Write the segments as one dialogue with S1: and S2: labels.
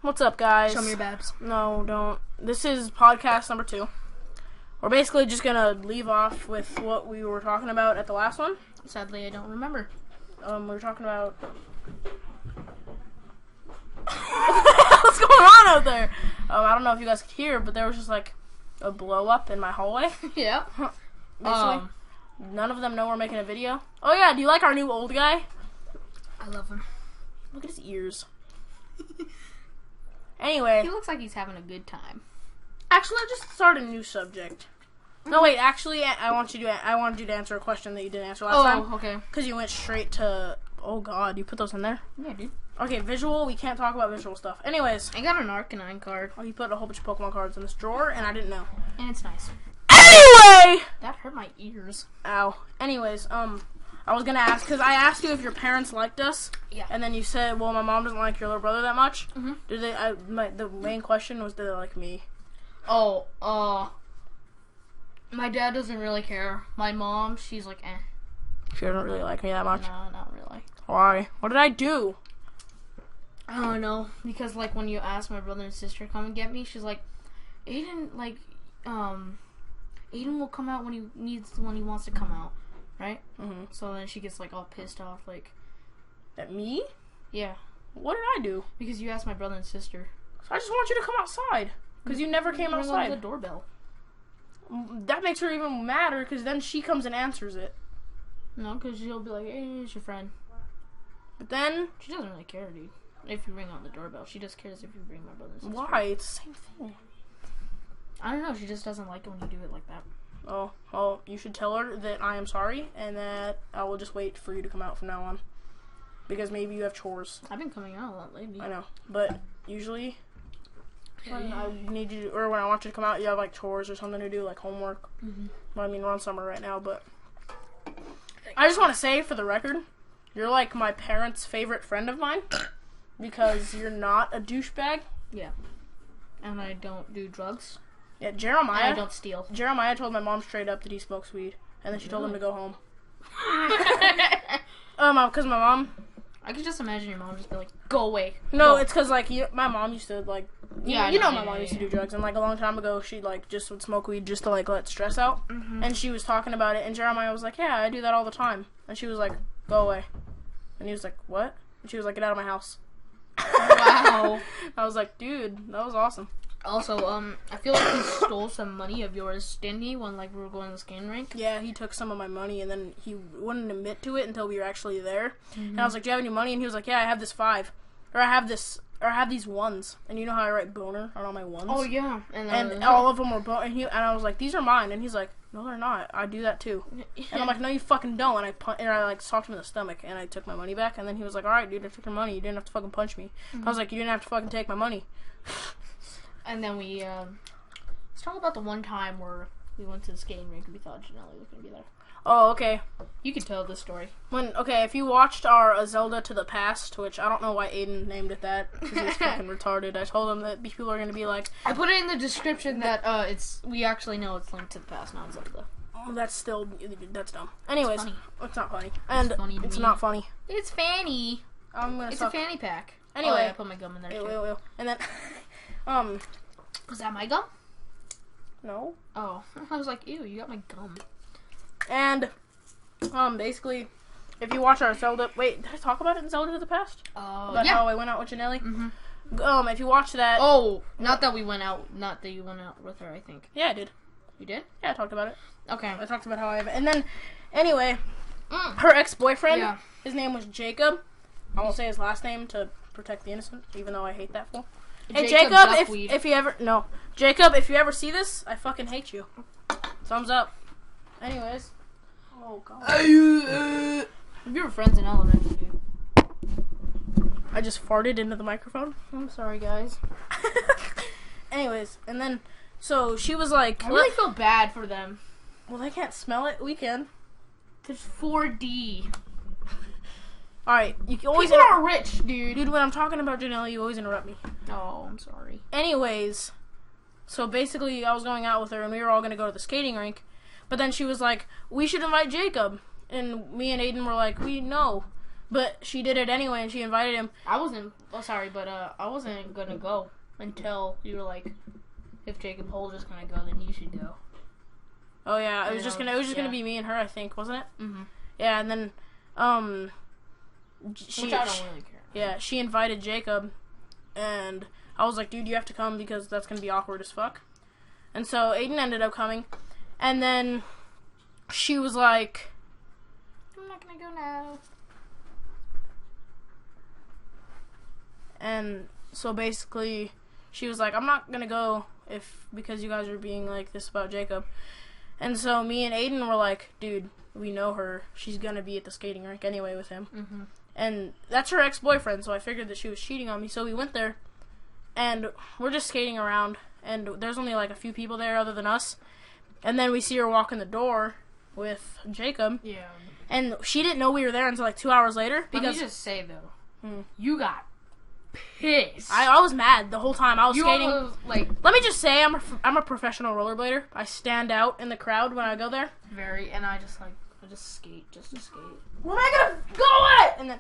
S1: What's up, guys?
S2: Show me your babs.
S1: No, don't. This is podcast number 2. We're basically just gonna leave off with what we were talking about at the last one.
S2: Sadly, I don't remember.
S1: We were talking about... What's going on out there? I don't know if you guys could hear, but there was just like a blow up in my hallway.
S2: Yeah.
S1: Basically, none of them know we're making a video. Oh yeah, do you like our new old guy?
S2: I love him.
S1: Look at his ears. Anyway.
S2: He looks like he's having a good time.
S1: Actually, I just started a new subject. No, wait. Actually, I wanted you to answer a question that you didn't answer last time.
S2: Oh, okay.
S1: Because you went straight to... Oh, God. You put those in there?
S2: Yeah, dude.
S1: Okay, visual. We can't talk about visual stuff. Anyways.
S2: I got an Arcanine card.
S1: Oh, you put a whole bunch of Pokemon cards in this drawer, and I didn't know.
S2: And it's nice.
S1: Anyway!
S2: That hurt my ears.
S1: Ow. Anyways, I was gonna ask, because I asked you if your parents liked us.
S2: Yeah.
S1: And then you said, well, my mom doesn't like your little brother that much.
S2: Mm-hmm.
S1: The main question was, did they like me?
S2: Oh, my dad doesn't really care. My mom, she's like, eh.
S1: She doesn't really like me that much.
S2: No, not really.
S1: Why? What did I do?
S2: I don't know. Because, like, when you ask my brother and sister to come and get me, she's like, Aiden will come out when he wants to come out. Right?
S1: Mm-hmm.
S2: So then she gets, like, all pissed off, like...
S1: At me?
S2: Yeah.
S1: What did I do?
S2: Because you asked my brother and sister.
S1: So I just want you to come outside. Because you never came outside.
S2: The doorbell.
S1: That makes her even madder, because then she comes and answers it.
S2: No, because she'll be like, hey, it's your friend.
S1: But then...
S2: She doesn't really care, dude. If you ring on the doorbell. She just cares if you bring my brother and sister.
S1: Why? It's the same thing.
S2: I don't know. She just doesn't like it when you do it like that.
S1: Oh, well, you should tell her that I am sorry, and that I will just wait for you to come out from now on. Because maybe you have chores.
S2: I've been coming out a lot lately.
S1: I know, but usually when I need you to, or when I want you to come out, you have like chores or something to do, like homework.
S2: Mm-hmm.
S1: Well, I mean, we're on summer right now, but I just want to say, for the record, you're like my parents' favorite friend of mine, because you're not a douchebag.
S2: Yeah. And I don't do drugs.
S1: Yeah, Jeremiah.
S2: And I don't steal.
S1: Jeremiah told my mom straight up that he smokes weed, and then she told him to go home. Because my mom...
S2: I could just imagine your mom just be like, go away.
S1: No,
S2: go.
S1: it's because, like, my mom used to, like...
S2: Yeah,
S1: you know my mom used to do drugs, and, like, a long time ago, she, like, just would smoke weed just to, like, let stress out.
S2: Mm-hmm.
S1: And she was talking about it, and Jeremiah was like, yeah, I do that all the time. And she was like, go away. And he was like, what? And she was like, get out of my house.
S2: Wow.
S1: I was like, dude, that was awesome.
S2: Also, I feel like he stole some money of yours, didn't he, when, like, we were going to the skating rink?
S1: Yeah, he took some of my money, and then he wouldn't admit to it until we were actually there. Mm-hmm. And I was like, do you have any money? And he was like, yeah, I have this 5. Or I have these 1s. And you know how I write boner on all my 1s?
S2: Oh, yeah.
S1: And all of them were boner. And I was like, these are mine. And he's like, no, they're not. I do that too. And I'm like, no, you fucking don't. And I like, socked him in the stomach, and I took my money back. And then he was like, all right, dude, I took your money. You didn't have to fucking punch me. Mm-hmm. I was like, you didn't have to fucking take my money.
S2: And then let's talk about the one time where we went to the skating rink and we thought Janelle was going to be there.
S1: Oh, okay.
S2: You can tell this story.
S1: If you watched our Zelda to the Past, which I don't know why Aiden named it that, because he's fucking retarded. I told him that people are going to be like...
S2: I put it in the description that we actually know it's Link to the Past, not Zelda.
S1: Oh, that's dumb. Anyways, it's not funny. And it's
S2: me.
S1: Not funny.
S2: It's fanny. It's a fanny pack.
S1: Anyway.
S2: Oh, yeah, I put my gum in there too.
S1: Ew. And then,
S2: Was that my gum?
S1: No.
S2: Oh, I was like, ew, you got my gum.
S1: And, basically, if you watch our Zelda... Wait, did I talk about it in Zelda to the Past? About how I went out with Janelle?
S2: Mm-hmm.
S1: If you watch that...
S2: Oh, not that you went out with her, I think.
S1: Yeah, I did.
S2: You did?
S1: Yeah, I talked about it.
S2: Okay.
S1: I talked about how I... And then, anyway, her ex-boyfriend, his name was Jacob. I won't say his last name to protect the innocent, even though I hate that fool. Hey, Jacob, if you ever... No. Jacob, if you ever see this, I fucking hate you. Thumbs up. Anyways. Oh, God.
S2: We were friends in elementary, dude.
S1: I just farted into the microphone.
S2: I'm sorry, guys.
S1: Anyways, and then... So, she was like...
S2: I really feel bad for them.
S1: Well, they can't smell it. We can.
S2: There's 4D.
S1: Alright, you can always...
S2: People are rich, dude.
S1: Dude, when I'm talking about Janelle, you always interrupt me.
S2: Oh, I'm sorry.
S1: Anyways, so basically, I was going out with her, and we were all going to go to the skating rink. But then she was like, we should invite Jacob. And me and Aiden were like, we know. But she did it anyway, and she invited him.
S2: I wasn't gonna go until you were like, if Jacob Holder's just gonna go, then you should go.
S1: Oh yeah, it was just gonna be me and her, I think, wasn't it?
S2: Mm-hmm.
S1: Yeah, and then
S2: which I don't really care.
S1: Yeah, she invited Jacob, and I was like, dude, you have to come because that's gonna be awkward as fuck. And so Aiden ended up coming, and then she was like,
S2: I'm not gonna go now.
S1: And so basically, she was like, I'm not gonna go because you guys are being like this about Jacob. And so me and Aiden were like, dude, we know her. She's gonna be at the skating rink anyway with him.
S2: Mm-hmm.
S1: And that's her ex-boyfriend, so I figured that she was cheating on me. So we went there, and we're just skating around, and there's only like a few people there other than us. And then we see her walk in the door with Jacob.
S2: Yeah.
S1: And she didn't know we were there until like 2 hours later.
S2: Because let me just say, though, you got pissed.
S1: I was mad the whole time. I was skating.
S2: Almost, like,
S1: let me just say, I'm a professional rollerblader. I stand out in the crowd when I go there.
S2: And I just skate just to skate.
S1: When am I gonna go it? And then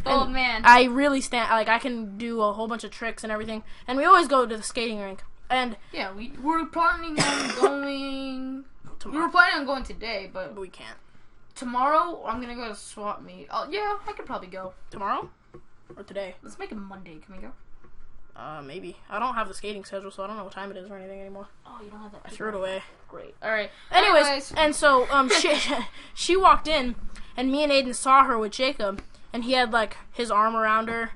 S2: old man.
S1: I really stand, like, I can do a whole bunch of tricks and everything. And we always go to the skating rink. And
S2: yeah, we're planning on going tomorrow. We were planning on going today, but
S1: we can't.
S2: Tomorrow, I'm gonna go to swap meet. Oh, yeah, I could probably go.
S1: Tomorrow? Or today?
S2: Let's make it Monday. Can we go?
S1: Maybe. I don't have the skating schedule, so I don't know what time it is or anything anymore.
S2: Oh, you don't have that?
S1: I threw it away.
S2: Great. Alright.
S1: Anyways, and so, she walked in, and me and Aiden saw her with Jacob, and he had, like, his arm around her,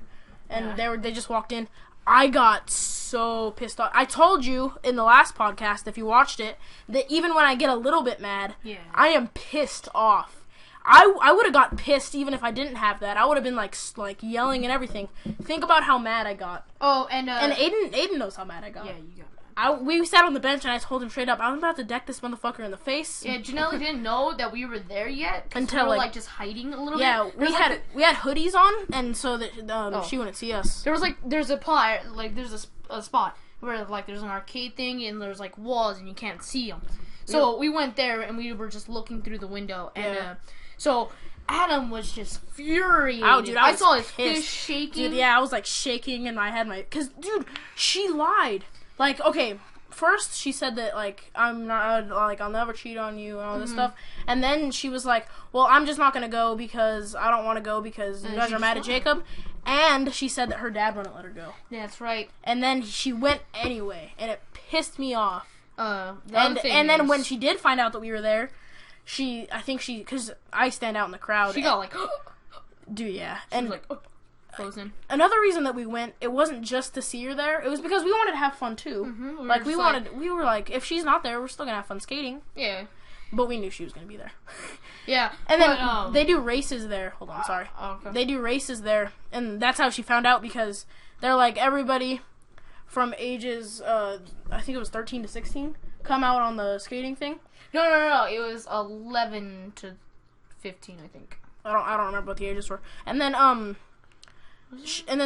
S1: and they just walked in. I got so pissed off. I told you in the last podcast, if you watched it, that even when I get a little bit mad, I am pissed off. I would have got pissed even if I didn't have that. I would have been like yelling and everything. Think about how mad I got.
S2: Oh, and
S1: Aiden knows how mad I got.
S2: Yeah, you got mad.
S1: We sat on the bench and I told him straight up, I'm about to deck this motherfucker in the face.
S2: Yeah, Janelle didn't know that we were there yet
S1: until
S2: we were like just hiding a little bit.
S1: Yeah, we had hoodies on, and so that she wouldn't see us.
S2: There's a plot, like there's a spot where like there's an arcade thing and there's like walls and you can't see them. So we went there and we were just looking through the window and so Adam was just furious.
S1: Oh, dude,
S2: I saw his fist shaking.
S1: Dude, yeah, I was like shaking and I had cause dude, she lied. Like, okay, first she said that like I'm not like I'll never cheat on you and all this stuff, and then she was like, well, I'm just not gonna go because I don't want to go because you guys are mad at Jacob, and she said that her dad wouldn't let her go.
S2: Yeah, that's right.
S1: And then she went anyway, and it pissed me off.
S2: And
S1: then when she did find out that we were there, because I stand out in the crowd.
S2: She got like,
S1: dude, yeah,
S2: and was like, frozen.
S1: Another reason that we went, it wasn't just to see her there. It was because we wanted to have fun too.
S2: Mm-hmm.
S1: We were like, if she's not there, we're still gonna have fun skating.
S2: Yeah.
S1: But we knew she was gonna be there.
S2: Yeah.
S1: And then they do races there. Hold on, sorry.
S2: Okay.
S1: They do races there, and that's how she found out because they're like everybody from ages, I think it was 13 to 16, come out on the skating thing.
S2: No. It was 11 to 15, I think.
S1: I don't remember what the ages were. And then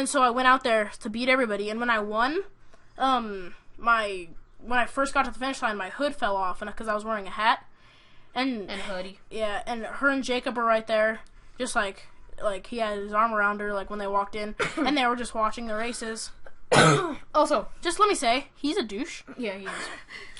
S1: so I went out there to beat everybody, and when I won, when I first got to the finish line, my hood fell off, and because I was wearing a hat and
S2: hoodie.
S1: Yeah, and her and Jacob were right there, just like he had his arm around her, like when they walked in, and they were just watching the races.
S2: Also,
S1: just let me say, he's a douche.
S2: Yeah, he is.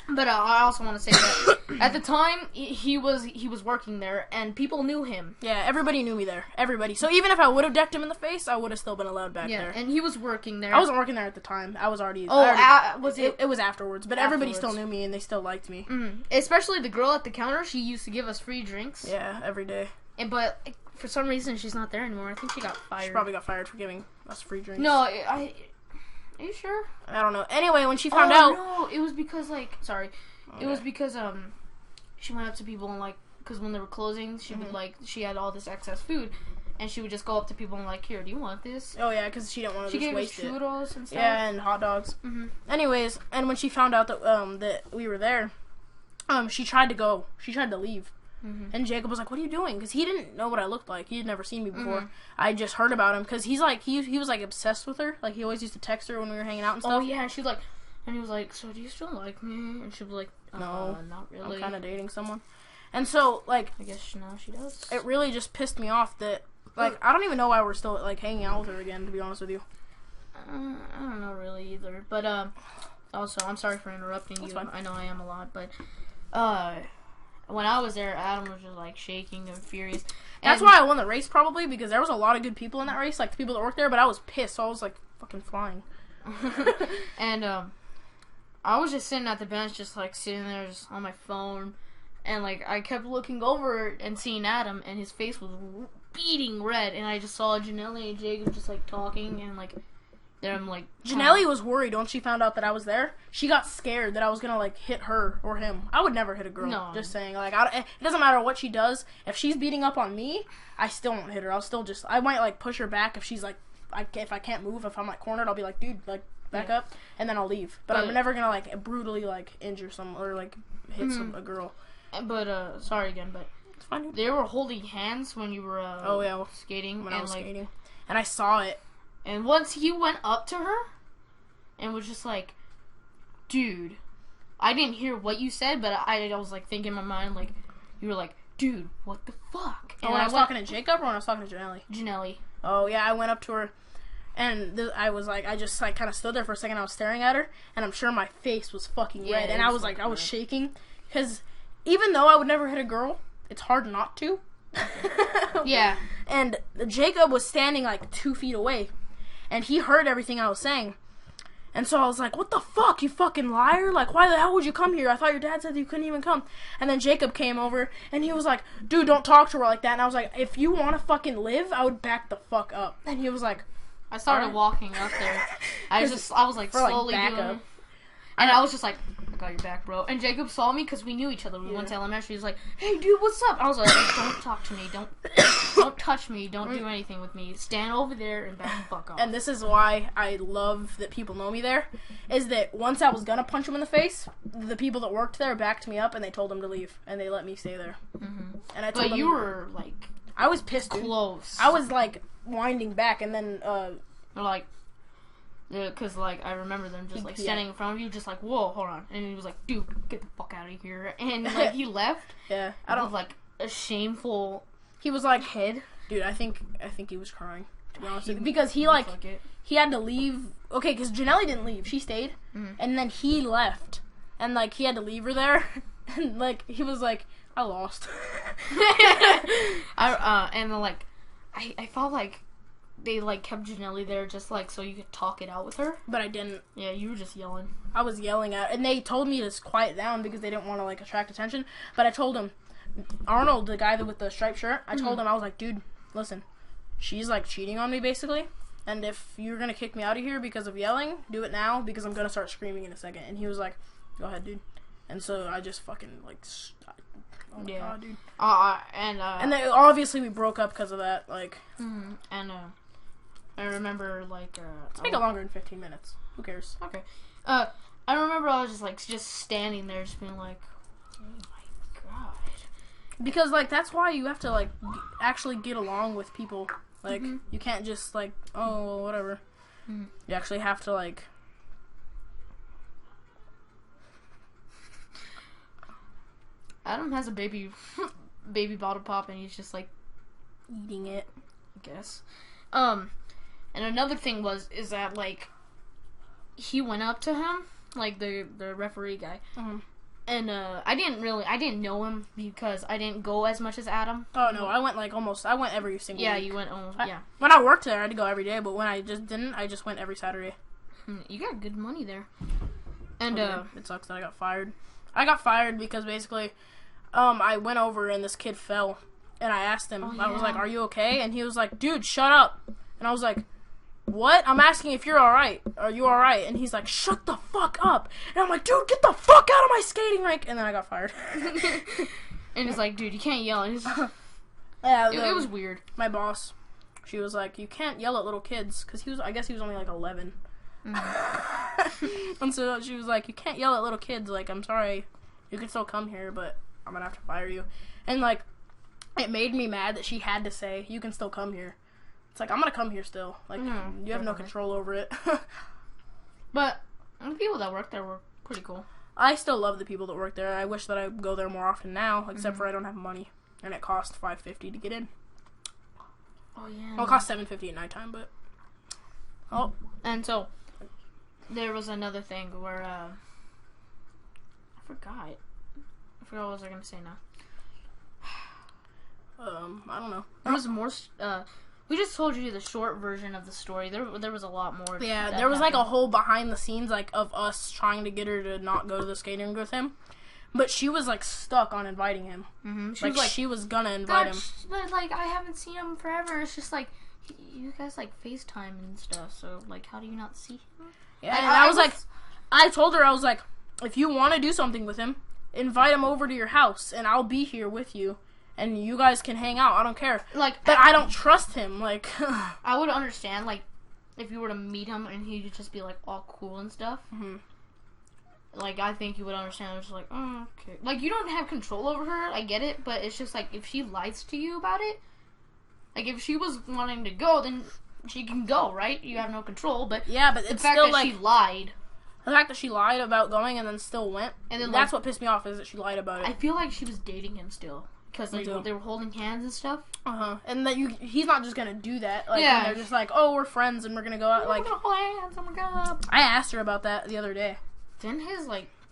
S2: But I also want to say that at the time he was working there and people knew him.
S1: Yeah, everybody knew me there. Everybody. So even if I would have decked him in the face, I would have still been allowed back there.
S2: Yeah, and he was working there.
S1: I wasn't working there at the time. I was already.
S2: Was it?
S1: It was afterwards, but everybody still knew me and they still liked me.
S2: Mm-hmm. Especially the girl at the counter. She used to give us free drinks.
S1: Yeah, every day.
S2: But for some reason she's not there anymore. I think she got fired.
S1: She probably got fired for giving us free drinks.
S2: No, are you sure?
S1: I don't know. Anyway, when she found out,
S2: no, it was because sorry. Okay. It was because she went up to people and because when they were closing, she would she had all this excess food, and she would just go up to people and here, do you want this?
S1: Oh yeah, because she didn't want to just waste it.
S2: She gave us churros and stuff.
S1: Yeah, and hot dogs. Mm-hmm. Anyways, and when she found out that that we were there, she tried to go. She tried to leave. Mm-hmm. And Jacob was like, "What are you doing?" Because he didn't know what I looked like. He had never seen me before. Mm-hmm. I just heard about him because he's he was obsessed with her. Like he always used to text her when we were hanging out and stuff.
S2: Oh yeah, she was like. And he was like, "So do you still like me?" And she was like, "No, not really.
S1: I'm kind of dating someone." And so, like...
S2: I guess now she does.
S1: It really just pissed me off that... Like, I don't even know why we're still, like, hanging out with her again, to be honest with you.
S2: I don't know really either. But, also, I'm sorry for interrupting you.
S1: Fine.
S2: I know I am a lot, but, when I was there, Adam was just, like, shaking and furious.
S1: That's why I won the race, probably, because there was a lot of good people in that race, like, the people that worked there, but I was pissed, so I was, like, fucking flying.
S2: And, I was just sitting at the bench, just, like, sitting there just on my phone, and, like, I kept looking over and seeing Adam, and his face was beating red, and I just saw Janelle and Jacob just, like, talking, and, like, them, like...
S1: Janelle was worried when she found out that I was there. She got scared that I was gonna, like, hit her or him. I would never hit a girl. No. Just saying. Like, it doesn't matter what she does. If she's beating up on me, I still won't hit her. I'll still just... I might, like, push her back if she's, like... If I can't move, if I'm, like, cornered, I'll be like, dude, like... Back up, and then I'll leave. But I'm never gonna, like, brutally, like, injure someone or, like, hit a girl.
S2: But, sorry again, but
S1: it's fine.
S2: They were holding hands when you were, skating.
S1: When I was skating. And I saw it.
S2: And once he went up to her and was just like, dude, I didn't hear what you said, but I was, like, thinking in my mind, like, you were like, dude, what the fuck?
S1: And when I was talking to Jacob or when I was talking to Janelle?
S2: Janelle.
S1: Oh, yeah, I went up to her. And I was like, I just like kind of stood there for a second. I was staring at her, and I'm sure my face was fucking red. And I was like, I was shaking, because even though I would never hit a girl, it's hard not to.
S2: Yeah.
S1: And Jacob was standing like 2 feet away, and he heard everything I was saying. And so I was like, what the fuck, you fucking liar? Like, why the hell would you come here? I thought your dad said you couldn't even come. And then Jacob came over, and he was like, dude, don't talk to her like that. And I was like, if you want to fucking live, I would back the fuck up. And he was like...
S2: I started walking up there. I was like slowly doing it. And I was just like, I got your back, bro. And Jacob saw me because we knew each other. We went to elementary. He was like, hey, dude, what's up? I was like, don't talk to me. Don't touch me. Don't do anything with me. Stand over there and back the fuck off.
S1: And this is why I love that people know me there, is that once I was going to punch him in the face, the people that worked there backed me up and they told him to leave. And they let me stay there.
S2: Mm-hmm.
S1: And I told them,
S2: you were, like...
S1: I was pissed.
S2: Close.
S1: I was, like... winding back, and then
S2: like, because like I remember them just like standing in front of you, just like, whoa, hold on, and he was like, dude, get the fuck out of here, and like he left.
S1: Yeah,
S2: I don't like a shameful.
S1: He was like, head, dude. I think he was crying, to be honest with you, because he like he had to leave. Okay, because Janelle didn't leave; she stayed, and then he left, and like he had to leave her there, and like he was like, I lost.
S2: And like. I felt like they, like, kept Janelle there just, like, so you could talk it out with her.
S1: But I didn't.
S2: Yeah, you were just yelling.
S1: I was yelling at her. And they told me to quiet down because they didn't want to, like, attract attention. But I told him, Arnold, the guy with the striped shirt, I told him, I was like, dude, listen, she's, like, cheating on me, basically. And if you're going to kick me out of here because of yelling, do it now because I'm going to start screaming in a second. And he was like, go ahead, dude. And so I just fucking, like... Oh my god, dude.
S2: And
S1: then obviously we broke up because of that, like.
S2: And I remember like.
S1: Let's make it longer than 15 minutes. Who cares?
S2: Okay. I remember I was just standing there, just being like, oh my god.
S1: Because like that's why you have to like actually get along with people. Like you can't just like well, whatever. You actually have to like.
S2: Adam has a baby bottle pop, and he's just like
S1: eating it,
S2: I guess. And another thing is that like he went up to him, like the referee guy, and I didn't know him because I didn't go as much as Adam.
S1: Oh no, I went every single week.
S2: Yeah, you went almost. Yeah.
S1: When I worked there, I had to go every day, but when I just didn't, I just went every Saturday.
S2: You got good money there. And
S1: it sucks that I got fired. I got fired because basically. I went over and this kid fell, and I asked him, I was like, are you okay? And he was like, dude, shut up. And I was like, what? I'm asking if you're alright. Are you alright? And he's like, shut the fuck up. And I'm like, dude, get the fuck out of my skating rink. And then I got fired.
S2: And he's like, dude, you can't yell. And
S1: yeah,
S2: it was weird.
S1: My boss, she was like, you can't yell at little kids, because I guess he was only like 11. And so she was like, you can't yell at little kids. Like, I'm sorry, you can still come here, but I'm gonna have to fire you. And like it made me mad that she had to say you can still come here. It's like I'm gonna come here still. Like you have no control over it.
S2: But the people that worked there were pretty cool.
S1: I still love the people that work there. I wish that I would go there more often now, except for I don't have money, and it costs $5.50 to get in.
S2: Oh yeah.
S1: Well, it costs $7.50 at nighttime, but
S2: and so there was another thing where I forgot what was I gonna say now.
S1: I don't know.
S2: There was more. We just told you the short version of the story. There was a lot more.
S1: Yeah, there was like a whole behind the scenes like of us trying to get her to not go to the skating rink with him, but she was like stuck on inviting him. Mm-hmm. She was gonna invite him.
S2: But like I haven't seen him forever. It's just like you guys like FaceTime and stuff. So like, how do you not see him?
S1: Yeah, and I was like, I told her I was like, if you want to do something with him, invite him over to your house, and I'll be here with you. And you guys can hang out. I don't care. Like, but I don't trust him. Like,
S2: I would understand, like, if you were to meet him and he'd just be like all cool and stuff. Mm-hmm. Like, I think you would understand. It's like, oh, okay. Like, you don't have control over her. I get it, but it's just like if she lies to you about it. Like, if she was wanting to go, then she can go, right? You have no control. But
S1: yeah, but
S2: the fact that she lied.
S1: The fact that she lied about going and then still went. And then that's what pissed me off is that she lied about it.
S2: I feel like she was dating him still. Because they were holding hands and stuff.
S1: And that he's not just gonna do that. Like, when they're just like, oh, we're friends and we're gonna go out. Like,
S2: we're gonna hold hands. Oh my god.
S1: I asked her about that the other day.
S2: Didn't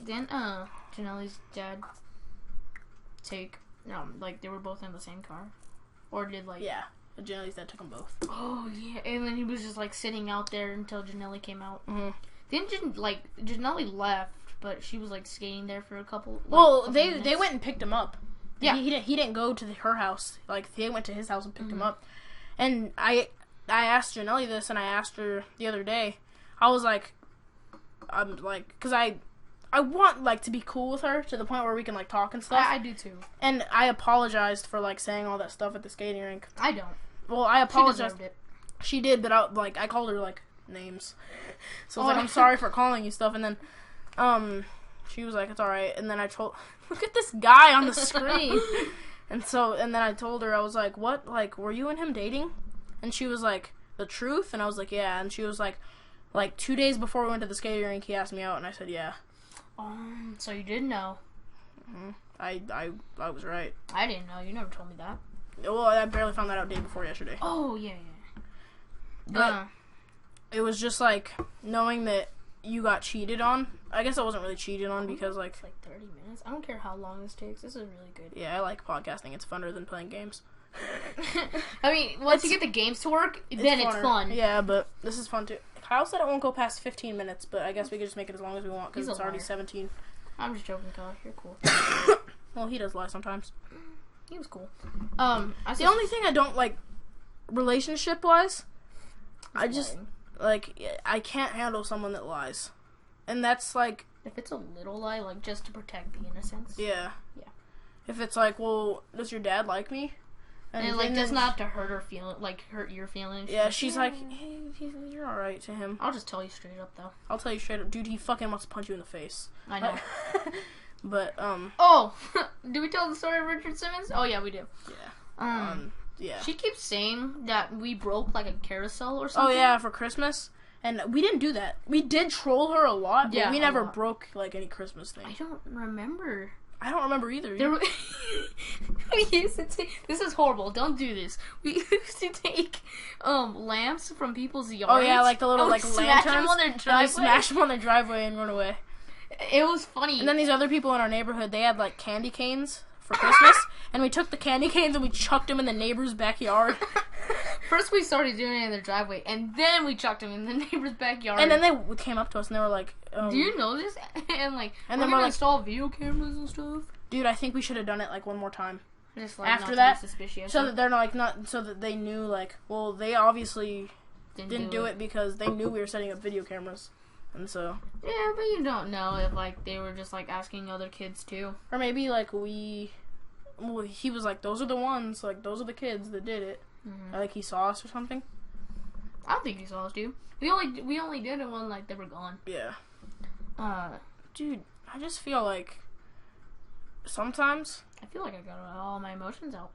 S2: Janelle's dad take like they were both in the same car, or did like
S1: Janelle's dad took them both.
S2: Oh yeah, and then he was just like sitting out there until Janelle came out. Mm-hmm. Then Janelle left, but she was like skating there for a couple.
S1: They went and picked him up. Yeah, he didn't go to her house. Like, they went to his house and picked him up. And I asked Janelle this, and I asked her the other day. I was like, because I want, like, to be cool with her to the point where we can, like, talk and stuff.
S2: I do, too.
S1: And I apologized for, like, saying all that stuff at the skating rink.
S2: I don't.
S1: Well, I apologized.
S2: She deserved it.
S1: She did, but I called her, like, names. So I was like, I'm sorry for calling you stuff. And then, she was like, it's alright. And then I told, look at this guy on the screen. and then I told her, I was like, what? Like, were you and him dating? And she was like, the truth? And I was like, yeah. And she was like 2 days before we went to the skating rink, he asked me out. And I said, yeah.
S2: So you did know.
S1: Mm-hmm. I was right.
S2: I didn't know. You never told me that.
S1: Well, I barely found that out day before yesterday.
S2: Oh, yeah.
S1: But it was just like, knowing that you got cheated on. I guess I wasn't really cheated on because, like...
S2: It's like 30 minutes. I don't care how long this takes. This is really good.
S1: Yeah, I like podcasting. It's funner than playing games.
S2: I mean, once you get the games to work, then it's fun.
S1: Yeah, but this is fun, too. Kyle said it won't go past 15 minutes, but I guess we could just make it as long as we want because it's already 17.
S2: I'm just joking, Kyle. You're cool.
S1: Well, he does lie sometimes.
S2: He was cool.
S1: The only thing I don't like, relationship-wise, I just... Like, I can't handle someone that lies. And that's, like...
S2: If it's a little lie, like, just to protect the innocence.
S1: Yeah. Yeah. If it's like, well, does your dad like me?
S2: And like, that's not to hurt your feelings.
S1: Yeah, she's like, hey, you're alright to him.
S2: I'll just tell you straight up, though.
S1: I'll tell you straight up. Dude, he fucking wants to punch you in the face.
S2: I know.
S1: But,
S2: Oh! Did we tell the story of Richard Simmons? Oh, yeah, we do.
S1: Yeah. Yeah.
S2: She keeps saying that we broke, like, a carousel or something.
S1: Oh, yeah, for Christmas. And we didn't do that. We did troll her a lot, but we never broke, like, any Christmas thing.
S2: I don't remember.
S1: I don't remember either.
S2: We used to take... This is horrible. Don't do this. We used to take lamps from people's yards.
S1: Oh, yeah, like the little, like, lanterns.
S2: Them on their driveway.
S1: Smash them on their driveway and run away.
S2: It was funny.
S1: And then these other people in our neighborhood, they had, like, candy canes for Christmas. And we took the candy canes and we chucked them in the neighbor's backyard.
S2: First we started doing it in their driveway, and then we chucked them in the neighbor's backyard.
S1: And then they came up to us and they were like,
S2: do you know this? And like, and then we're like, install video cameras and stuff.
S1: Dude, I think we should have done it like one more time.
S2: Just like
S1: after that, so that they're not so that they knew, like, well, they obviously didn't do it because they knew we were setting up video cameras. And so...
S2: Yeah, but you don't know if, like, they were just, like, asking other kids, too.
S1: Or maybe, like, he was like, those are the ones, like, those are the kids that did it. Mm-hmm. Like, he saw us or something.
S2: I don't think he saw us, dude. We only did it when, like, they were gone.
S1: Yeah. Dude, I just feel like... Sometimes...
S2: I feel like I got all my emotions out.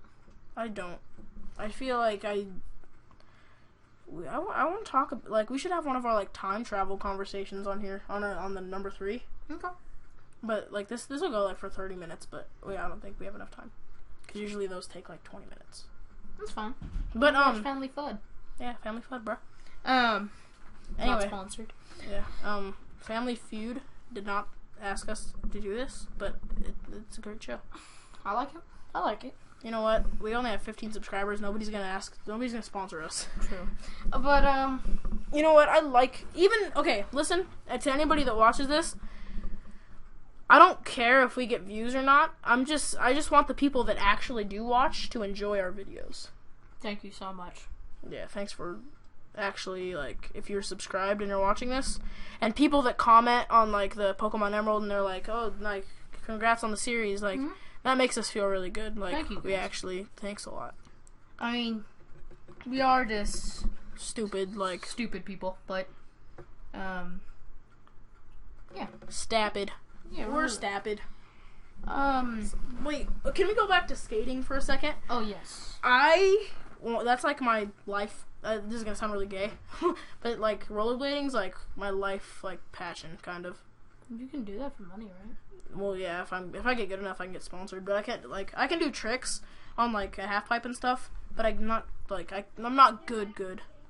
S1: I don't. I feel like I want to talk, like, we should have one of our, like, time travel conversations on here, on the number 3.
S2: Okay.
S1: But like this will go like for 30 minutes, but I don't think we have enough time. Because usually those take like 20 minutes.
S2: That's fine.
S1: But
S2: Family Fud.
S1: Yeah, Family Fud, bro.
S2: Anyway. Not
S1: Anyway,
S2: sponsored.
S1: yeah. Family Feud did not ask us to do this, but it's a great show.
S2: I like it. I like it.
S1: You know what? We only have 15 subscribers. Nobody's gonna sponsor us.
S2: True. But
S1: you know what? Listen, to anybody that watches this, I don't care if we get views or not. I just want the people that actually do watch to enjoy our videos.
S2: Thank you so much.
S1: Yeah, thanks for actually, like, if you're subscribed and you're watching this, and people that comment on, like, the Pokemon Emerald and they're like, oh, like, congrats on the series, like, that makes us feel really good. Like,
S2: thank you,
S1: thanks a lot.
S2: I mean, we are just
S1: stupid
S2: people, but, yeah.
S1: Stapid.
S2: Yeah,
S1: we're stapid.
S2: Wait,
S1: can we go back to skating for a second?
S2: Oh, yes.
S1: That's, like, my life. This is gonna sound really gay, but, like, rollerblading's, like, my life, like, passion, kind of.
S2: You can do that for money, right?
S1: Well, yeah, if I get good enough, I can get sponsored. But I can't, like, I can do tricks on, like, a half pipe and stuff. But I'm not good.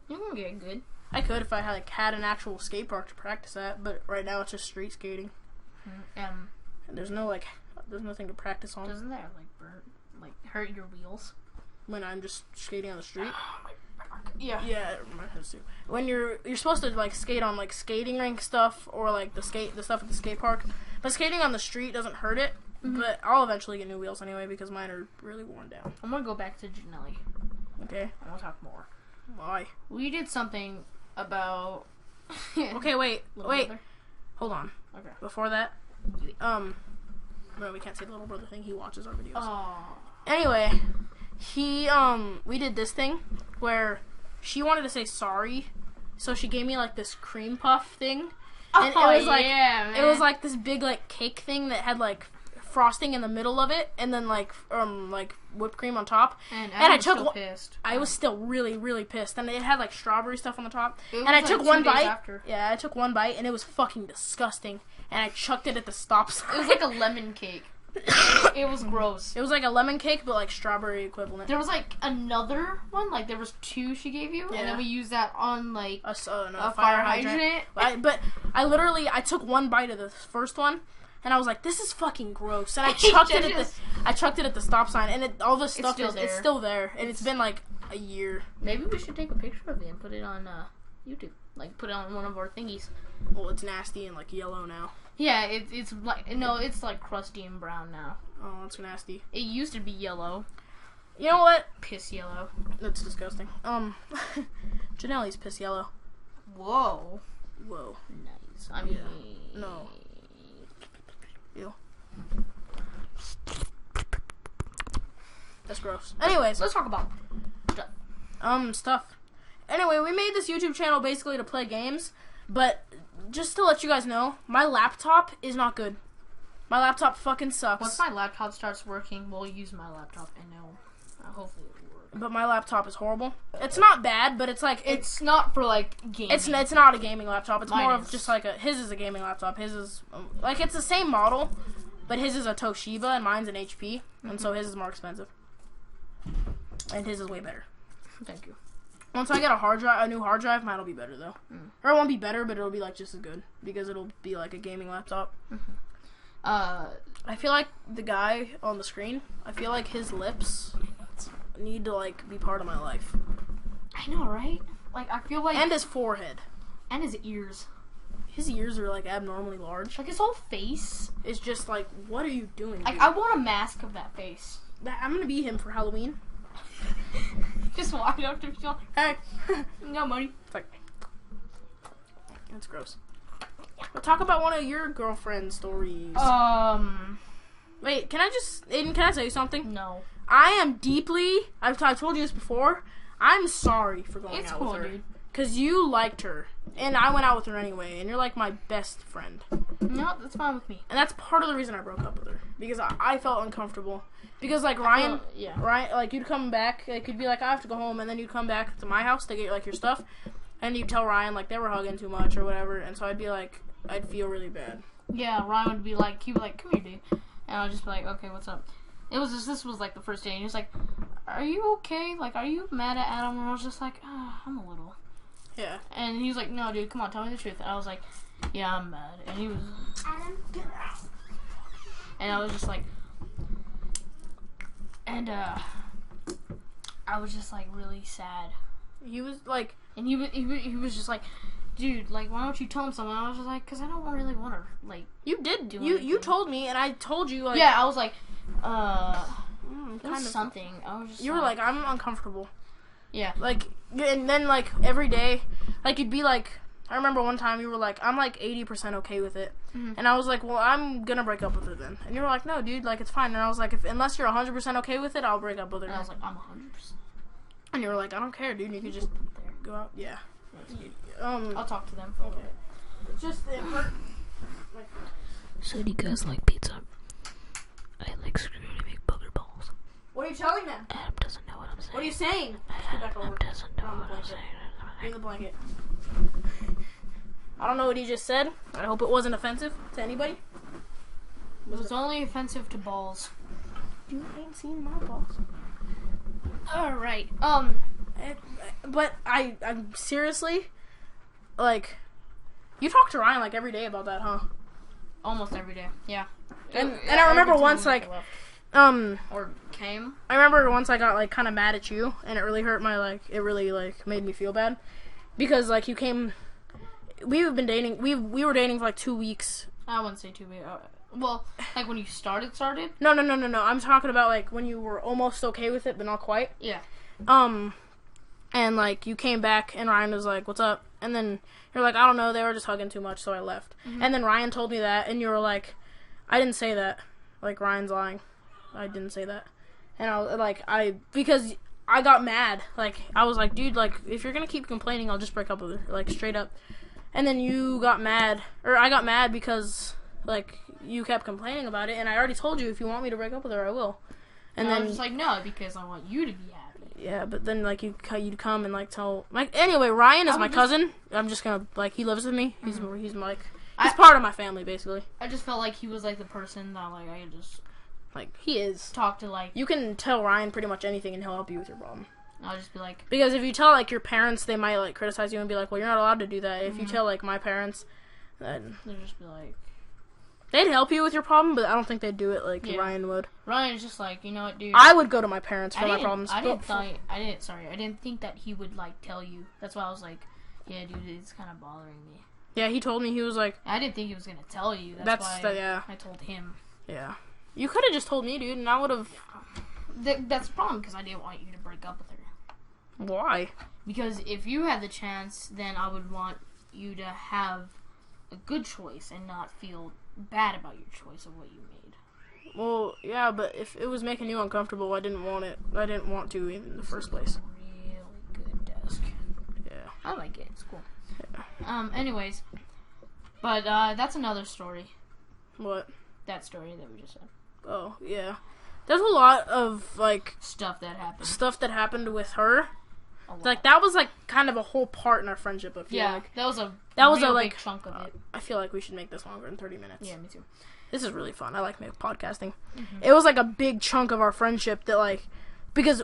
S2: You can get good.
S1: I could if I had an actual skate park to practice at. But right now it's just street skating. And there's nothing to practice on.
S2: Doesn't that hurt your wheels
S1: when I'm just skating on the street?
S2: Yeah.
S1: Yeah, it has to. When you're supposed to like skate on like skating rink stuff or like the stuff at the skate park, but skating on the street doesn't hurt it. But I'll eventually get new wheels anyway because mine are really worn down.
S2: I'm gonna go back to Janelli.
S1: Okay.
S2: I want to talk more.
S1: Why?
S2: We did something about.
S1: Okay, wait.
S2: Brother?
S1: Hold on.
S2: Okay.
S1: Before that, no, we can't say the little brother thing. He watches our videos.
S2: Oh.
S1: Anyway, we did this thing where she wanted to say sorry, so she gave me like this cream puff thing, and it was like it was like this big like cake thing that had like frosting in the middle of it, and then like whipped cream on top.
S2: And I was still pissed.
S1: I was still really, really pissed, and it had like strawberry stuff on the top. And I took one bite. Yeah, I took one bite, and it was fucking disgusting. And I chucked it at the stop sign.
S2: It was like a lemon cake. It was gross.
S1: It was like a lemon cake, but like strawberry equivalent.
S2: There was like another one, like there was two she gave you, and then we used that on like
S1: a fire hydrant. But I took one bite of the first one, and I was like, "This is fucking gross." And I chucked it at the stop sign, and all this stuff it's still there, and it's been like a year.
S2: Maybe we should take a picture of it and put it on YouTube, like put it on one of our thingies.
S1: Well, it's nasty and like yellow now.
S2: Yeah, it's like crusty and brown now.
S1: Oh, that's nasty.
S2: It used to be yellow.
S1: You know what?
S2: Piss yellow.
S1: That's disgusting. Janelle's piss yellow.
S2: Whoa.
S1: Nice.
S2: I mean,
S1: no. Ew. That's gross. Anyways,
S2: let's talk about
S1: stuff. Anyway, we made this YouTube channel basically to play games, but just to let you guys know, my laptop is not good. My laptop fucking sucks.
S2: Once my laptop starts working, we'll use my laptop and hopefully it'll work.
S1: But my laptop is horrible. It's not bad, but it's like
S2: it's not for like gaming.
S1: It's not a gaming laptop. It's more of just like his is a gaming laptop. His is like it's the same model, but his is a Toshiba and mine's an HP, and so his is more expensive. And his is way better.
S2: Thank you.
S1: Once I get a new hard drive, mine'll be better though. Or it won't be better, but it'll be like just as good because it'll be like a gaming laptop. I feel like the guy on the screen, I feel like his lips need to like be part of my life.
S2: I know, right? Like I feel like
S1: and his forehead
S2: and his ears.
S1: His ears are like abnormally large.
S2: Like his whole face
S1: is just like, what are you doing?
S2: Like I want a mask of that face.
S1: I'm gonna be him for Halloween.
S2: Just walk up to me, hey, no money.
S1: It's like that's gross. But talk about one of your girlfriend stories. Wait, Aiden, can I tell you something?
S2: No.
S1: I am deeply, I've told you this before, I'm sorry for going out with her.
S2: Dude.
S1: Because you liked her, and I went out with her anyway, and you're like my best friend.
S2: No, that's fine with me.
S1: And that's part of the reason I broke up with her. Because I felt uncomfortable. Because, like, Ryan, like, you'd come back, like, you'd be like, I have to go home, and then you'd come back to my house to get, like, your stuff, and you'd tell Ryan, like, they were hugging too much or whatever, and so I'd be like, I'd feel really bad.
S2: Yeah, Ryan would be like, he'd be like, come here, dude. And I would just be like, okay, what's up? This was like the first day, and he was like, are you okay? Like, are you mad at Adam? And I was just like, I'm a little.
S1: Yeah.
S2: And he was like, no, dude, come on, tell me the truth. And I was like, yeah, I'm mad. And he was,
S1: Adam, get out.
S2: and I was just like, and I was just like really sad.
S1: He was like,
S2: and he was just like, dude, like, why don't you tell him something? And I was just like, because I don't really want to, like,
S1: you did do you told me, and I told you, like,
S2: yeah, I was like,
S1: kind of
S2: something. I was just
S1: you were like, I'm uncomfortable.
S2: Yeah.
S1: Like, and then like every day, like you'd be like, I remember one time you were like, I'm like 80% okay with it, and I was like, well, I'm gonna break up with her then, and you were like, no, dude, like it's fine, and I was like, unless you're 100% okay with it, I'll break up with her.
S2: And I was like, I'm 100%.
S1: And you were like, I don't care, dude, you could just go out, yeah.
S2: I'll talk to them for a little bit.
S1: It's just it hurt.
S3: So do you guys like pizza? I like screwing big booger balls.
S1: What are you telling them?
S3: Adam doesn't know what I'm saying.
S1: What are you saying?
S3: Adam doesn't know what I'm saying.
S1: Give the blanket. I don't know what he just said. I hope it wasn't offensive to anybody.
S2: It was only offensive to balls.
S1: You ain't seen my balls.
S2: Alright.
S1: But I'm seriously, like, you talk to Ryan like every day about that, huh?
S2: Almost every day. Yeah.
S1: And I remember once, like,
S2: or came.
S1: I remember once I got like kind of mad at you, and it really hurt my it really like made me feel bad because like you came. We've been dating. We were dating for like 2 weeks.
S2: I wouldn't say 2 weeks. Well, like when you started.
S1: No. I'm talking about like when you were almost okay with it, but not quite.
S2: Yeah.
S1: And like you came back, and Ryan was like, "What's up?" And then you're like, "I don't know. They were just hugging too much, so I left." Mm-hmm. And then Ryan told me that, and you were like, "I didn't say that. Like Ryan's lying. I didn't say that." And I was like, because I got mad. Like I was like, "Dude, like if you're gonna keep complaining, I'll just break up with her." Like straight up. And then you got mad, or I got mad because like you kept complaining about it, and I already told you if you want me to break up with her, I will.
S2: And then I was just like, no, because I want you to be happy.
S1: Yeah, but then like you'd come and like tell like anyway, Ryan is my cousin. I'm just gonna like he lives with me. Mm-hmm. He's part of my family basically.
S2: I just felt like he was like the person that like I could just
S1: like he is
S2: talk to. Like
S1: you can tell Ryan pretty much anything and he'll help you with your problem.
S2: I'll just be like,
S1: because if you tell like your parents, they might like criticize you and be like, well, you're not allowed to do that. If you tell like my parents, then
S2: they'll just be like,
S1: they'd help you with your problem, but I don't think they'd do it like Ryan would.
S2: Ryan's just like, you know what, dude?
S1: I would go to my parents for my problems.
S2: I didn't think that he would like tell you. That's why I was like, yeah, dude, it's kind of bothering me.
S1: Yeah, he told me he was like,
S2: I didn't think he was gonna tell you. That's why I told him.
S1: Yeah, you could have just told me, dude, and I would have.
S2: That's the problem because I didn't want you to break up with her.
S1: Why?
S2: Because if you had the chance, then I would want you to have a good choice and not feel bad about your choice of what you made.
S1: Well, yeah, but if it was making you uncomfortable, I didn't want it. I didn't want to in the first place.
S2: Really good desk.
S1: Yeah.
S2: I like it. It's cool.
S1: Yeah.
S2: Anyways. But, that's another story.
S1: What?
S2: That story that we just said.
S1: Oh, yeah. There's a lot of, like...
S2: Stuff that
S1: happened with her. Like, that was, like, kind of a whole part in our friendship, I feel like.
S2: That was a big chunk of it.
S1: I feel like we should make this longer than 30 minutes.
S2: Yeah, me too.
S1: This is really fun. I like podcasting. Mm-hmm. It was, like, a big chunk of our friendship that, like... Because,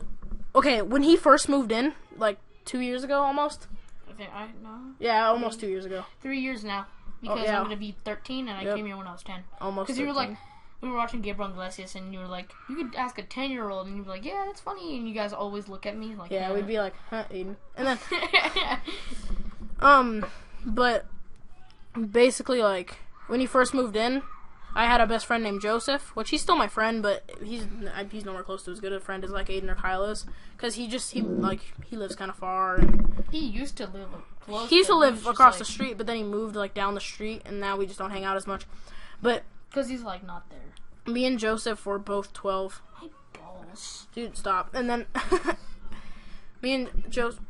S1: okay, when he first moved in, like, 2 years ago, almost?
S2: No.
S1: Yeah, almost 2 years ago.
S2: 3 years now. Because I'm going to be 13, and I came here when I was 10.
S1: Almost 13.
S2: Because you were like... We were watching Gabriel Iglesias, and you were like, you could ask a 10-year-old, and you'd be like, yeah, that's funny, and you guys always look at me like,
S1: yeah, we'd be like, huh, Aiden, and then, but basically, like, when he first moved in, I had a best friend named Joseph, which he's still my friend, but he's nowhere close to as good a friend as like Aiden or Kyle is, because he lives kind of far, and
S2: he used to live close.
S1: He used to live across the street, but then he moved like down the street, and now we just don't hang out as much, but.
S2: Because he's, like, not there.
S1: Me and Joseph were both 12.
S2: My balls.
S1: Dude, stop. And then, me and Joseph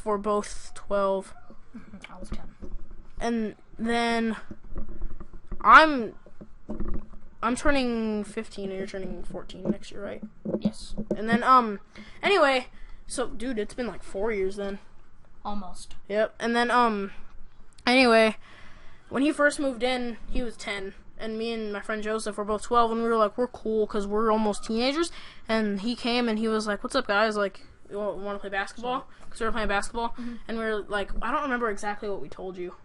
S1: were both 12.
S2: I was 10.
S1: And then, I'm turning 15 and you're turning 14 next year, right?
S2: Yes.
S1: And then, anyway, so, dude, it's been, like, 4 years then.
S2: Almost.
S1: Yep. And then, anyway... when he first moved in, he was 10. And me and my friend Joseph were both 12, and we were like, we're cool because we're almost teenagers. And he came and he was like, what's up, guys? Like, you want to play basketball? Because we were playing basketball. Mm-hmm. And we were like, I don't remember exactly what we told you.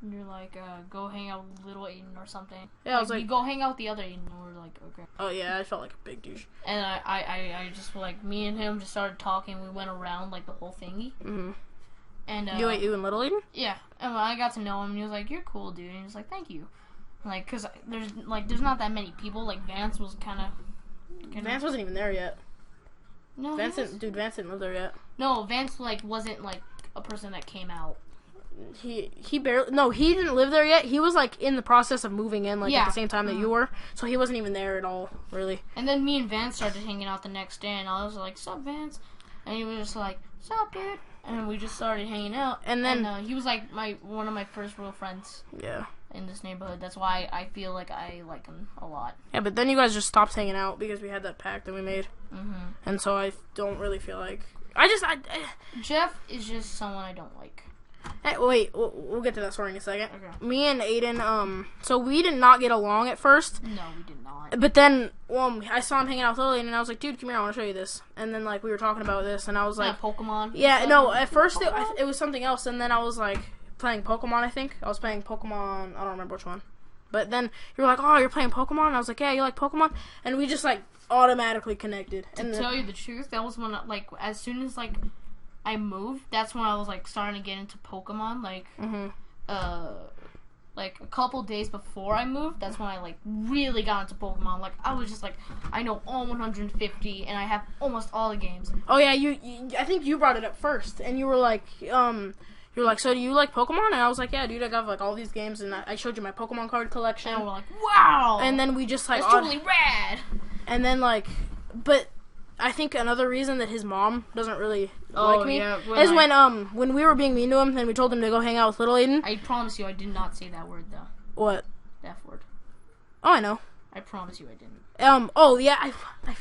S2: And you're like, go hang out with little Aiden or something.
S1: Yeah, I was like,
S2: you go hang out with the other Aiden. And we're like, okay.
S1: Oh, yeah, I felt like a big douche.
S2: And I just, like, me and him just started talking. We went around, like, the whole thingy.
S1: Mm-hmm.
S2: And,
S1: you and little Aiden?
S2: Yeah. And when I got to know him, he was like, you're cool, dude. And he was like, thank you. Like, because there's not that many people. Like, Vance was kind of...
S1: Vance wasn't even there yet.
S2: No,
S1: Vance didn't live there yet.
S2: No, Vance, like, wasn't, like, a person that came out.
S1: He barely... No, he didn't live there yet. He was, like, in the process of moving in, like, at the same time that you were. So he wasn't even there at all, really.
S2: And then me and Vance started hanging out the next day, and I was like, sup, Vance? And he was just like, sup, dude? And we just started hanging out. And then... he was, like, one of my first real friends.
S1: Yeah.
S2: In this neighborhood. That's why I feel like I like him a lot.
S1: Yeah, but then you guys just stopped hanging out because we had that pact that we made.
S2: Mm-hmm.
S1: And so I don't really feel like...
S2: Jeff is just someone I don't like.
S1: Hey, wait, we'll get to that story in a second.
S2: Okay.
S1: Me and Aiden, so we did not get along at first.
S2: No, we did not.
S1: But then, I saw him hanging out with Lily, and I was like, dude, come here, I want to show you this. And then, like, we were talking about this, and I was like...
S2: Pokemon?
S1: Yeah, no, at first it was something else, and then I was like... Playing Pokemon, I think. I was playing Pokemon, I don't remember which one. But then you were like, oh, you're playing Pokemon? And I was like, yeah, you like Pokemon? And we just, like, automatically connected.
S2: To tell you the truth, that was when, like, as soon as, like, I moved, that's when I was, like, starting to get into Pokemon. Like, like, a couple days before I moved, that's when I, like, really got into Pokemon. Like, I was just like, I know all 150, and I have almost all the games.
S1: Oh, yeah, I think you brought it up first. And you were like, you were like, so do you like Pokemon? And I was like, yeah, dude, I got, like, all these games, and I showed you my Pokemon card collection.
S2: And we're like, wow!
S1: And then we just, like...
S2: That's totally rad!
S1: And then, like... But I think another reason that his mom doesn't really like me is when we were being mean to him, and we told him to go hang out with little Aiden.
S2: I promise you I did not say that word, though.
S1: What?
S2: The F word.
S1: Oh, I know.
S2: I promise you I didn't.
S1: Oh, yeah, I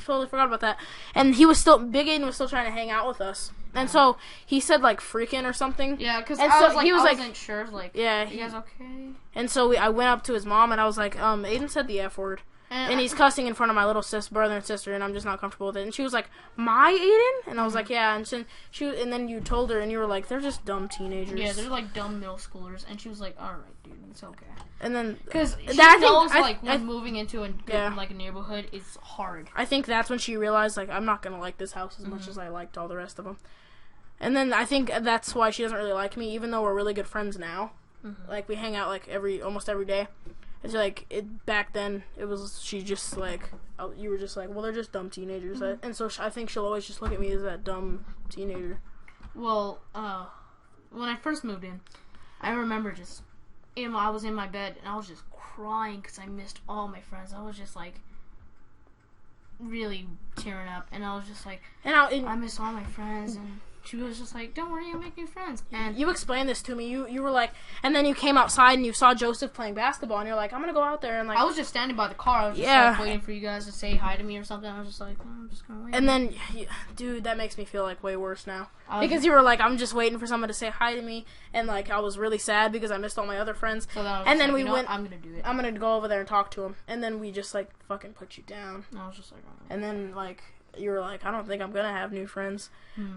S1: totally forgot about that. And Big Aiden was still trying to hang out with us. And so he said, like, freaking or something.
S2: Yeah, because I wasn't sure. Like,
S1: yeah,
S2: you guys okay?
S1: And so I went up to his mom, and I was like, Aiden said the F word. And he's cussing in front of my little brother and sister, and I'm just not comfortable with it. And she was like, my Aiden? And I was like, yeah. And and then you told her, and you were like, they're just dumb teenagers.
S2: Yeah, they're like dumb middle schoolers. And she was like, all right, dude, it's okay.
S1: And then
S2: because she knows when moving into like a neighborhood is hard.
S1: I think that's when she realized, like, I'm not gonna like this house as much as I liked all the rest of them. And then I think that's why she doesn't really like me, even though we're really good friends now. Mm-hmm. Like, we hang out, like, almost every day. It's like, back then, she just, like, you were just like, well, they're just dumb teenagers. Mm-hmm. And so I think she'll always just look at me as that dumb teenager.
S2: Well, when I first moved in, I remember just, I was in my bed, and I was just crying because I missed all my friends. I was just, like, really tearing up, and I was just like, I miss all my friends, and... She was just like, don't worry, you'll make new friends. And
S1: you explained this to me. You were like, and then you came outside and you saw Joseph playing basketball, and you're like, I'm going to go out there. And like,
S2: I was just standing by the car. I was just like, waiting for you guys to say hi to me or something. I was just like, I'm just going to wait.
S1: And then, dude, that makes me feel like way worse now. Because you were like, I'm just waiting for someone to say hi to me. And like, I was really sad because I missed all my other friends.
S2: So then
S1: and then
S2: like, we went, I'm going to do it.
S1: I'm going to go over there and talk to him. And then we just like fucking put you down.
S2: And I was just like, oh.
S1: And then like... You were like, I don't think I'm gonna have new friends.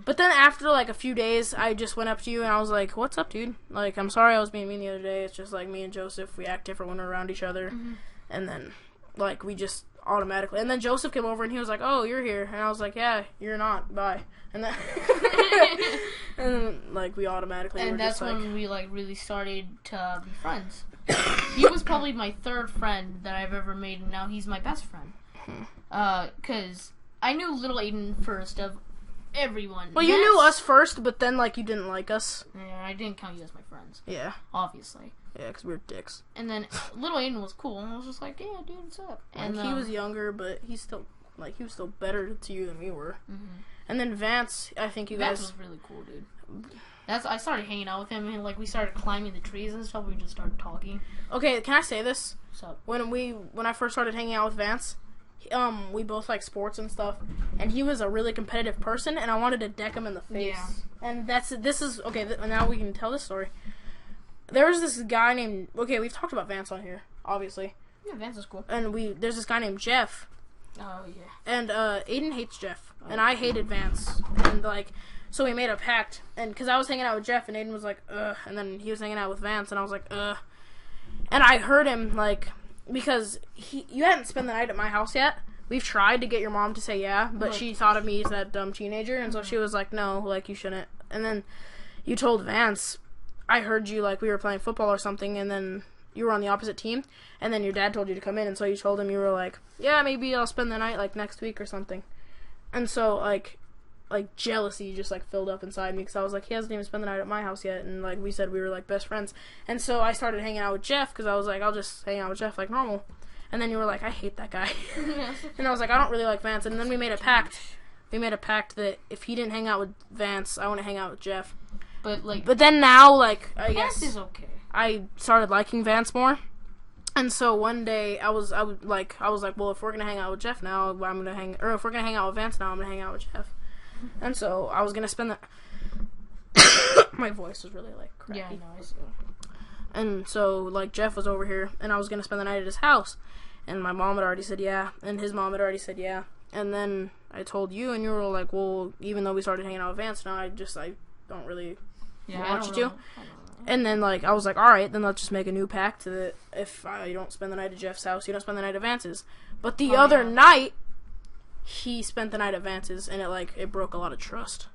S1: But then after like a few days, I just went up to you and I was like, what's up, dude? Like, I'm sorry I was being mean the other day. It's just like me and Joseph, we act different when we're around each other. Mm-hmm. And then like we just automatically, and then Joseph came over and he was like, oh, you're here. And I was like, yeah, you're not, bye. And then and then, like, we automatically
S2: and
S1: were
S2: that's
S1: just,
S2: when we like really started to be friends. He was probably my third friend that I've ever made, and now he's my best friend. Because I knew little Aiden first of everyone.
S1: Well, you knew us first, but then, like, you didn't like us.
S2: Yeah, I didn't count you as my friends.
S1: Yeah.
S2: Obviously.
S1: Yeah, because we were dicks.
S2: And then little Aiden was cool, and I was just like, yeah, dude, what's up?
S1: And he was younger, but he was still better to you than we were. Mm-hmm. And then Vance, I think
S2: Vance was really cool, dude. I started hanging out with him, and, like, we started climbing the trees and stuff. We just started talking.
S1: Okay, can I say this?
S2: What's up?
S1: When I first started hanging out with Vance... we both like sports and stuff, and he was a really competitive person, and I wanted to deck him in the face. Yeah. And this is okay. Now we can tell this story. there was this guy named. Okay, we've talked about Vance on here, obviously.
S2: Yeah, Vance is cool.
S1: And there's this guy named Jeff.
S2: Oh yeah.
S1: And Aiden hates Jeff, and I hated Vance, and like, so we made a pact. And because I was hanging out with Jeff, and Aiden was like, ugh, and then he was hanging out with Vance, and I was like, ugh. And I heard him like, because you hadn't spent the night at my house yet. We've tried to get your mom to say yeah, but she thought of me as that dumb teenager, and so she was like, no, like, you shouldn't. And then you told Vance, I heard you, like, we were playing football or something, and then you were on the opposite team, and then your dad told you to come in, and so you told him, you were like, yeah, maybe I'll spend the night, like, next week or something. And so, like jealousy just, like, filled up inside me, because I was like, he hasn't even spent the night at my house yet, and, like, we said we were, like, best friends. And so I started hanging out with Jeff, because I was like, I'll just hang out with Jeff like normal. And then you were like, I hate that guy. And I was like, I don't really like Vance. And then we made a pact. We made a pact that if he didn't hang out with Vance, I want to hang out with Jeff. But then now, like, I guess
S2: Vance is okay.
S1: I started liking Vance more. And so one day I was like, well, if we're gonna hang out with Jeff now, if we're gonna hang out with Vance now, I'm gonna hang out with Jeff. And so I was gonna spend my voice was really like cracky.
S2: Yeah, I know. I see.
S1: And so, like, Jeff was over here, and I was going to spend the night at his house. And my mom had already said yeah, and his mom had already said yeah. And then I told you, and you were like, well, even though we started hanging out with Vance now, I don't really want you to. And then, like, I was like, alright, then let's just make a new pact that if I don't spend the night at Jeff's house, you don't spend the night at Vance's. But the other night, he spent the night at Vance's, and it broke a lot of trust.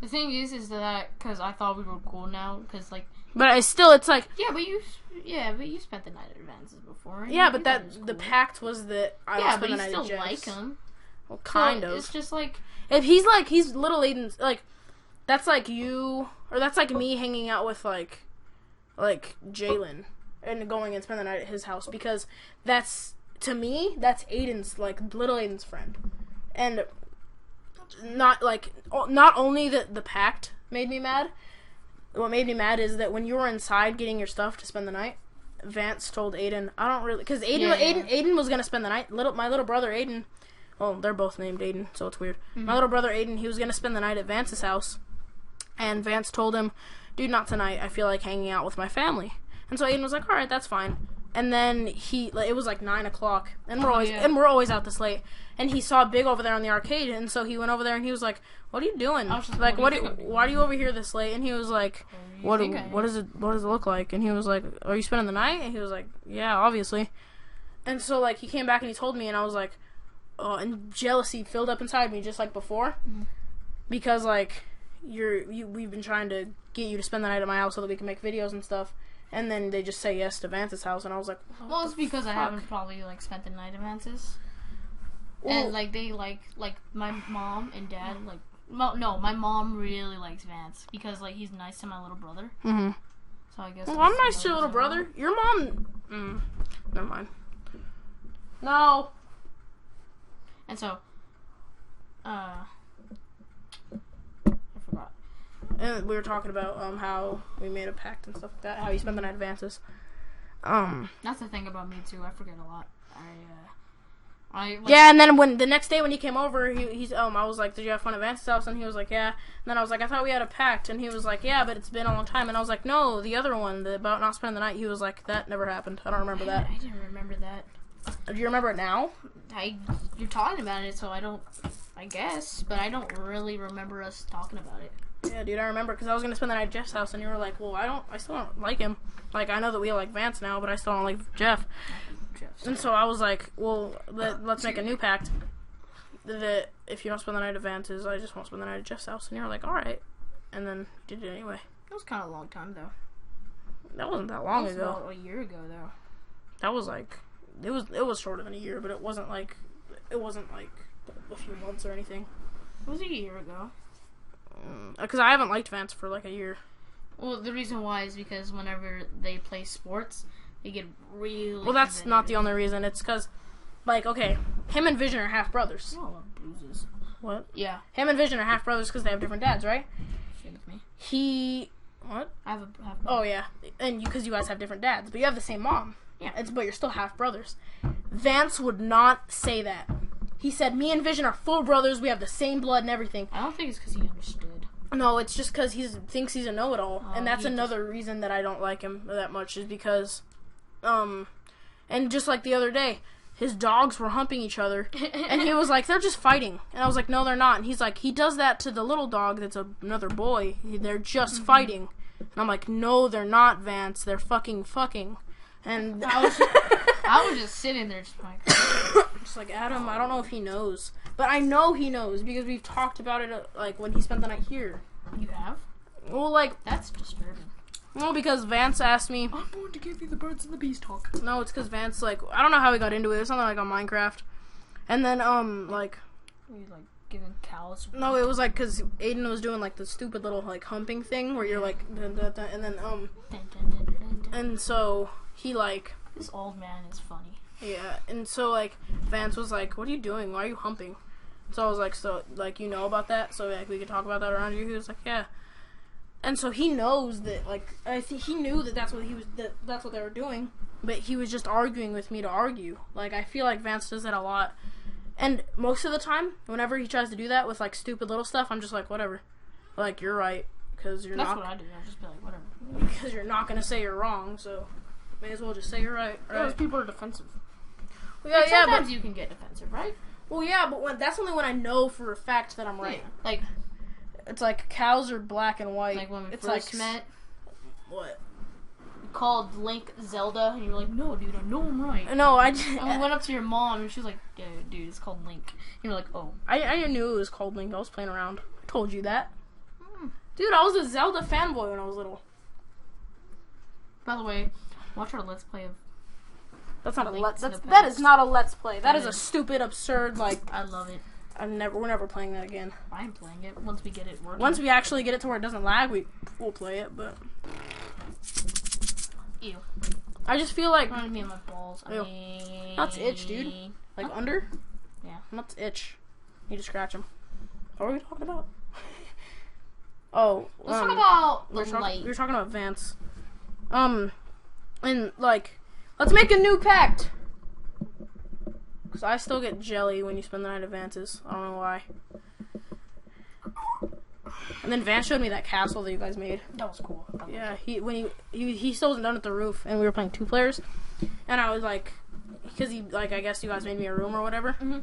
S2: The thing is that, because I thought we were cool now, because, like...
S1: But it's like...
S2: Yeah, but you spent the night at Vance's before.
S1: Yeah, but cool. The pact was that I would spend the night at Jeff's.
S2: Yeah, but you still like him.
S1: Well, kind of.
S2: It's just like...
S1: If he's little Aiden's, like, that's like you, or that's like me hanging out with, like Jalen, and going and spend the night at his house, because to me, that's Aiden's, like, little Aiden's friend. And not only the pact made me mad, what made me mad is that when you were inside getting your stuff to spend the night, Vance told Aiden, I don't really... Because Aiden was going to spend the night. My little brother, Aiden... Well, they're both named Aiden, so it's weird. Mm-hmm. My little brother, Aiden, he was going to spend the night at Vance's house. And Vance told him, dude, not tonight. I feel like hanging out with my family. And so Aiden was like, alright, that's fine. And then it was like 9 o'clock. And we're always out this late. And he saw Big over there on the arcade, and so he went over there and he was like, what are you doing? Like, why are you over here this late? And he was like, what does it look like? And he was like, are you spending the night? And he was like, yeah, obviously. And so, like, he came back and he told me, and I was like, oh, and jealousy filled up inside me just like before. Mm-hmm. Because, like, we've been trying to get you to spend the night at my house so that we can make videos and stuff. And then they just say yes to Vance's house, and I was like,
S2: well, it's because I haven't probably, like, spent the night at Vance's. Well, and, like, they, like, my mom and dad, like, no, my mom really likes Vance, because, like, he's nice to my little brother. Mm-hmm. So I guess...
S1: Well, I'm nice to your little brother. Your mom... never mind. No.
S2: And so, I forgot.
S1: And we were talking about, how we made a pact and stuff like that, how you spend the night at Vance's.
S2: That's the thing about me, too. I forget a lot.
S1: Yeah, and then when the next day when he came over, I was like, did you have fun at Vance's house? And he was like, yeah. And then I was like, I thought we had a pact. And he was like, yeah, but it's been a long time. And I was like, no, the other one, about not spending the night. He was like, that never happened. I don't remember that.
S2: I didn't remember that.
S1: Do you remember it now?
S2: You're talking about it, so I guess, but I don't really remember us talking about it.
S1: Yeah, dude, I remember, because I was going to spend the night at Jeff's house, and you were like, well, I still don't like him. Like, I know that we like Vance now, but I still don't like Jeff. And so I was like, well, let's make a new pact that if you don't spend the night at Vance's, I just won't spend the night at Jeff's house. And you were like, alright. And then you did it anyway.
S2: That was kind of a long time, though.
S1: That wasn't that long ago.
S2: About a year ago, though.
S1: That was like, it was shorter than a year, but it wasn't like a few months or anything.
S2: It was a year ago.
S1: Because I haven't liked Vance for like a year.
S2: Well, the reason why is because whenever they play sports, they get really...
S1: Well, that's not the only reason. It's because, like, okay, him and Vision are half brothers.
S2: Oh, I love bruises.
S1: What?
S2: Yeah.
S1: Him and Vision are half brothers because they have different dads, right?
S2: Same with me.
S1: What?
S2: I have a
S1: Oh, yeah. And because you guys have different dads, but you have the same mom.
S2: Yeah.
S1: But you're still half brothers. Vance would not say that. He said, me and Vision are full brothers, we have the same blood and everything.
S2: I don't think it's because he understood.
S1: No, it's just because he thinks he's a know-it-all, and that's another reason that I don't like him that much is because, and just like the other day, his dogs were humping each other, and he was like, they're just fighting, and I was like, no, they're not, and he's like, he does that to the little dog that's another boy, they're just fighting, and I'm like, no, they're not, Vance, they're fucking, and
S2: I was just sitting there
S1: just like, Adam, I don't know if he knows. But I know he knows because we've talked about it, like, when he spent the night here.
S2: You have?
S1: Well, like...
S2: That's disturbing.
S1: Well, because Vance asked me...
S2: I'm going to give you the birds and the bees talk.
S1: No, it's because Vance, like... I don't know how we got into it. It was something like on Minecraft. And then, like...
S2: Were you, like, giving cows?
S1: No, it was, like, because Aiden was doing, like, the stupid little, like, humping thing where you're, like... Dun, dun, dun, and then, and so, he, like...
S2: This old man is funny.
S1: Yeah, and so, like, Vance was like, what are you doing? Why are you humping? So I was like, so, like, you know about that? So, like, we could talk about that around you? He was like, yeah. And so he knows that, like, I think he knew that that's what that's what they were doing. But he was just arguing with me to argue. Like, I feel like Vance does that a lot. And most of the time, whenever he tries to do that with, like, stupid little stuff, I'm just like, whatever. Like, you're right. Because you're
S2: not...
S1: That's
S2: what I do. I just be like, whatever.
S1: Because you're not going to say you're wrong, so may as well just say you're right.
S2: Those people are defensive.
S1: Well, yeah,
S2: sometimes you can get defensive, right?
S1: Well, yeah, but that's only when I know for a fact that I'm right.
S2: Yeah. Like,
S1: it's like cows are black and white.
S2: Like when we
S1: it's
S2: first met.
S1: What?
S2: You called Link Zelda, and you were like, "No, dude, I know I'm right."
S1: No,
S2: And we went up to your mom, and she was like, "Yeah, dude, it's called Link." And you're like, "Oh."
S1: I knew it was called Link. I was playing around. I told you that. Dude, I was a Zelda fanboy when I was little.
S2: By the way, watch our Let's Play of.
S1: That's not that is not a Let's Play. That is a stupid, absurd, like...
S2: I love it.
S1: We're never playing that again.
S2: I'm playing it once we get it working.
S1: Once we actually get it to where it doesn't lag, we'll play it, but...
S2: Ew.
S1: I just feel like...
S2: I mean my balls.
S1: Ew. Nuts itch, dude. Like under?
S2: Yeah.
S1: Nuts itch. You just scratch them. What are we talking about? Oh.
S2: Let's talk about the light.
S1: We were talking about Vance. And, like... Let's make a new pact! Because I still get jelly when you spend the night at Vance's. I don't know why. And then Vance showed me that castle that you guys made.
S2: That was cool.
S1: Yeah, he still wasn't done at the roof, and we were playing 2 players. And I was like... Because I guess you guys made me a room or whatever.
S2: Mm-hmm.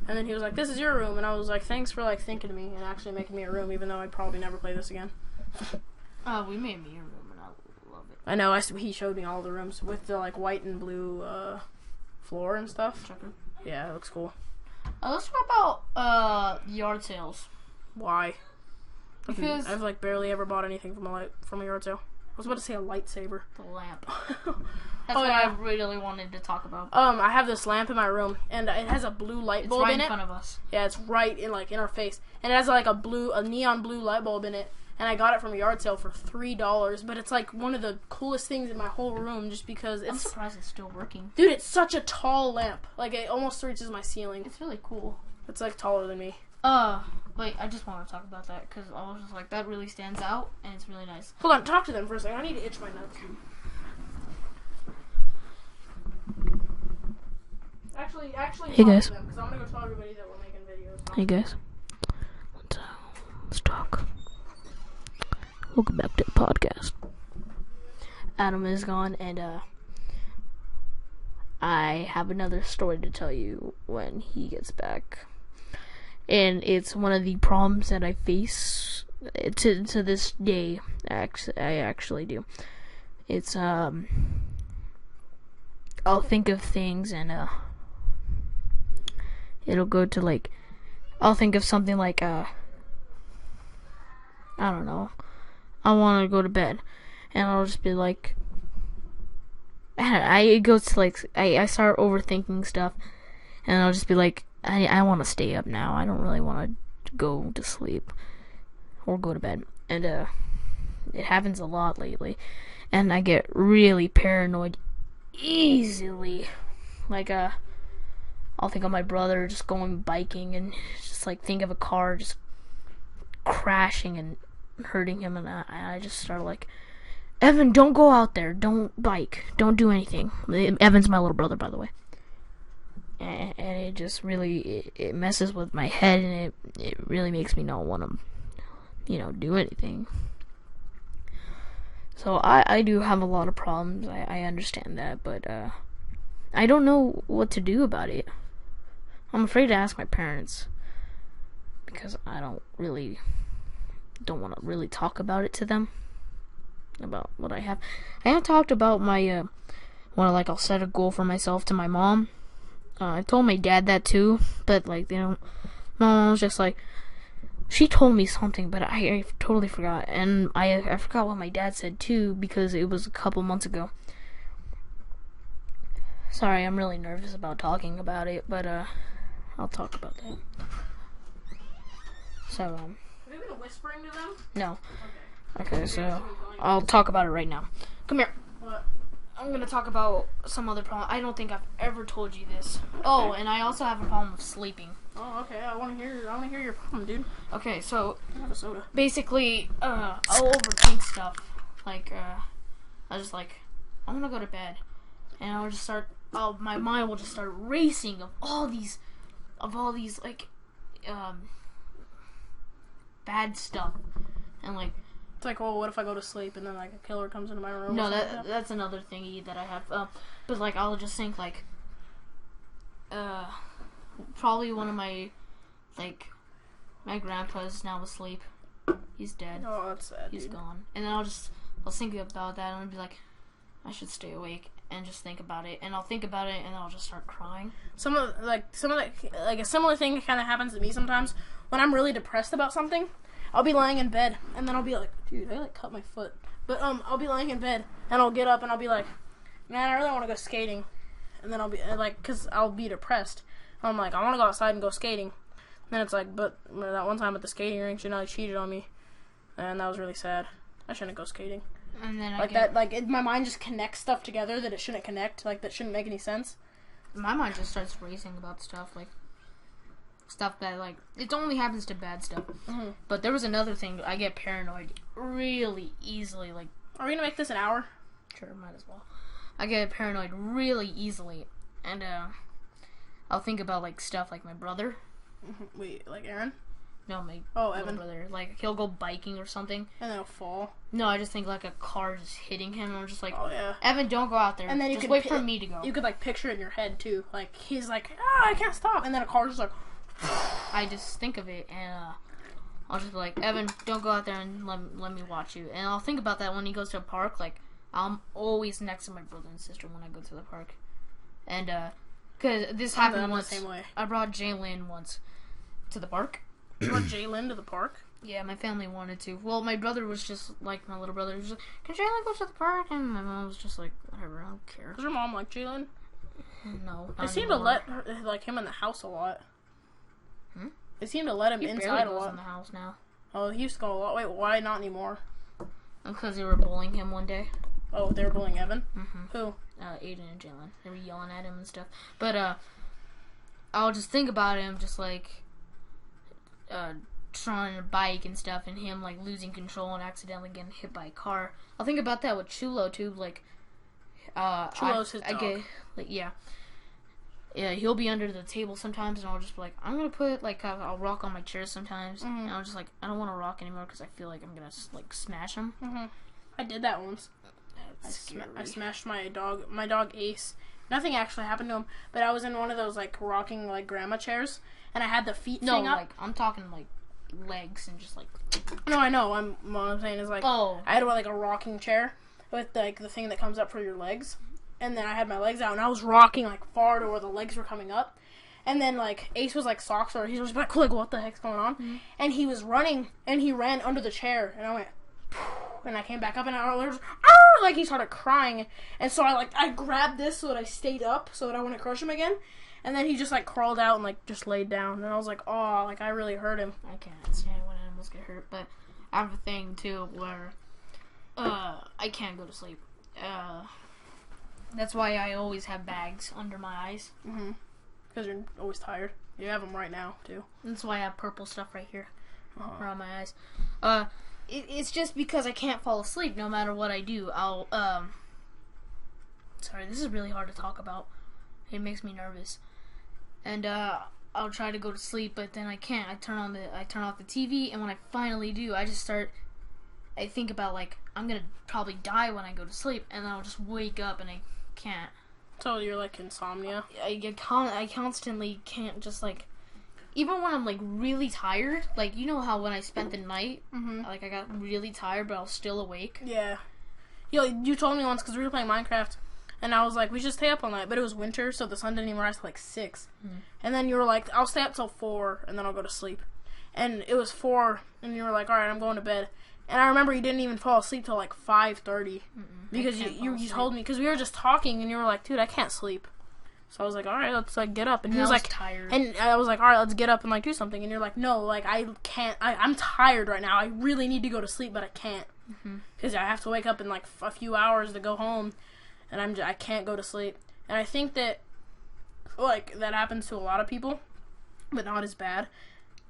S1: And then he was like, this is your room. And I was like, thanks for, like, thinking of me and actually making me a room, even though I'd probably never play this again.
S2: We made me a room.
S1: I know, he showed me all the rooms with the, like, white and blue, floor and stuff.
S2: Checking.
S1: Yeah, it looks cool.
S2: Let's talk about, yard sales.
S1: Why?
S2: Because...
S1: I've, like, barely ever bought anything from a yard sale. I was about to say a lightsaber.
S2: The lamp. That's what I really wanted to talk about.
S1: I have this lamp in my room, and it has a blue light bulb
S2: right
S1: in it.
S2: It's right in front of us.
S1: Yeah, it's right in, like, in our face. And it has, like, a neon blue light bulb in it. And I got it from a yard sale for $3, but it's like one of the coolest things in my whole room just because it's...
S2: I'm surprised it's still working.
S1: Dude, it's such a tall lamp. Like, it almost reaches my ceiling.
S2: It's really cool.
S1: It's, like, taller than me.
S2: Wait, I just want to talk about that because I was just like, that really stands out and it's really nice.
S1: Hold on, talk to them for a second. I need to itch my nuts. Actually,
S3: hey guys.
S1: To them, because I'm going to go tell everybody that we're making videos.
S3: Hey guys. Let's talk. Welcome back to the podcast. Adam is gone, and I have another story to tell you when he gets back. And it's one of the problems that I face to this day. I actually do. It's I'll think of things and it'll go to like I'll think of something like I don't know. I want to go to bed, and I'll just be like, it goes to like I start overthinking stuff, and I'll just be like, I want to stay up now. I don't really want to go to sleep or go to bed, and it happens a lot lately, and I get really paranoid easily. Like I'll think of my brother just going biking, and just like think of a car just crashing and hurting him, and I just started like, Evan, don't go out there, don't bike, don't do anything. Evan's my little brother, by the way. And it just really it messes with my head, and it really makes me not want to do anything. So I do have a lot of problems. I understand that, but I don't know what to do about it. I'm afraid to ask my parents because I don't want to really talk about it to them, about what I have. I have talked about my I'll set a goal for myself to my mom. I told my dad that too, but my mom was just like, she told me something, but I totally forgot, and I forgot what my dad said too, because it was a couple months ago. Sorry, I'm really nervous about talking about it, but I'll talk about that. So
S1: Have you been whispering to them?
S3: No. Okay, so I'll talk about it right now. Come here.
S1: What?
S3: I'm gonna talk about some other problem. I don't think I've ever told you this. Oh, and I also have a problem with sleeping.
S1: Oh, okay. I want to hear your problem, dude.
S3: Okay, so
S1: Have a soda.
S3: basically, I'll overthink stuff. Like, I just I want to go to bed, and I'll just start. My mind will just start racing of all these bad stuff, and
S1: It's like, well, what if I go to sleep and then a killer comes into my room?
S3: no,
S1: or something like that?
S3: that's another thingy that I have. But I'll just think probably one of my grandpa's now asleep. He's dead.
S1: Oh, that's sad.
S3: He's
S1: dude.
S3: gone. And then I'll think about that, and I'll be like, I should stay awake and just think about it. And I'll think about it, and I'll just start crying.
S1: Some of a similar thing kind of happens to me sometimes when I'm really depressed about something. I'll be lying in bed, and then I'll be like, dude, I cut my foot. But I'll be lying in bed, and I'll get up, and I'll be like, man, I really want to go skating. And then I'll be because I'll be depressed. I'm like, I want to go outside and go skating. And then it's like, but that one time at the skating rink, she cheated on me, and that was really sad. I shouldn't go skating.
S3: And then
S1: my mind just connects stuff together that it shouldn't connect, that shouldn't make any sense.
S3: My mind just starts racing about stuff stuff that it only happens to bad stuff.
S1: Mm-hmm.
S3: But there was another thing. I get paranoid really easily.
S1: Are we gonna make this an hour?
S3: Sure, might as well. I get paranoid really easily, and I'll think about stuff like my brother.
S1: Mm-hmm. Wait, Aaron?
S3: No, my
S1: Evan.
S3: brother. He'll go biking or something,
S1: And then he'll fall.
S3: No, I just think a car just hitting him. And I'm just
S1: Oh yeah.
S3: Evan, don't go out there.
S1: And then
S3: just wait for me to go.
S1: You could picture it in your head too. He's I can't stop, and then a car's just
S3: I just think of it, and I'll just be like, Evan, don't go out there and let me watch you. And I'll think about that when he goes to a park. I'm always next to my brother and sister when I go to the park. And, because this happened once.
S1: The same way.
S3: I brought Jalen once to the park.
S1: You brought Jalen to the park?
S3: Yeah, my family wanted to. Well, my brother was just like my little brother. He was like, can Jalen go to the park? And my mom was just like, whatever, I don't care.
S1: Does your mom like Jalen?
S3: No.
S1: They seem to let him in the house a lot. They seem to let him inside a lot.
S3: In the house now.
S1: Oh, he used to go a lot. Wait, why not anymore?
S3: Because they were bullying him one day.
S1: Oh, they were bullying Evan?
S3: Mm-hmm.
S1: Who?
S3: Aiden and Jalen. They were yelling at him and stuff. But, I'll just think about him just trying to bike and stuff, and him losing control and accidentally getting hit by a car. I'll think about that with Chulo too.
S1: Chulo's his dog.
S3: Yeah, he'll be under the table sometimes, and I'll just be like, I'm gonna put I'll rock on my chair sometimes, and I'll just I don't want to rock anymore because I feel like I'm gonna smash him.
S1: Mm-hmm. I did that once. I smashed my dog Ace. Nothing actually happened to him, but I was in one of those rocking grandma chairs, and I had the feet thing up.
S3: I'm talking legs and just
S1: No, I know. What I'm saying is
S3: oh,
S1: I had a rocking chair with the thing that comes up for your legs, and then I had my legs out, and I was rocking far to where the legs were coming up, and then Ace was socks, or he was what the heck's going on? Mm-hmm. And he was running, and he ran under the chair, and I went. And I came back up, and I was he started crying, and so I grabbed this so that I stayed up so that I wouldn't crush him again, and then he just crawled out and just laid down, and I was like, oh, I really hurt him.
S3: I can't stand when animals get hurt, but I have a thing too where I can't go to sleep. That's why I always have bags under my eyes.
S1: Mhm. Because you're always tired. You have them right now too.
S3: That's why I have purple stuff right here around my eyes. It's just because I can't fall asleep no matter what I do. Sorry, this is really hard to talk about. It makes me nervous. And
S2: I'll try to go to sleep, but then I can't. I turn off the TV, and when I finally do, I think about, like, I'm gonna probably die when I go to sleep, and then I'll just wake up and I can't.
S1: So you're like insomnia?
S2: I constantly can't just, like, even when I'm, like, really tired, like, you know how when I spent the night, like, I got really tired, but I was still awake?
S1: Yeah. You told me once, because we were playing Minecraft, and I was like, we should stay up all night, but it was winter, so the sun didn't even rise till, like, 6. And then you were like, I'll stay up till 4, and then I'll go to sleep. And it was 4, and you were like, alright, I'm going to bed. And I remember you didn't even fall asleep till, like, 5:30. Because you told me, because we were just talking, and you were like, dude, I can't sleep. So I was like, alright, let's, like, get up. And he was like,
S2: tired.
S1: And I was like, alright, let's get up and, like, do something. And you're like, no, like, I can't, I'm tired right now. I really need to go to sleep, but I can't. Because I have to wake up in, like, a few hours to go home. And I can't go to sleep. And I think that, like, that happens to a lot of people, but not as bad.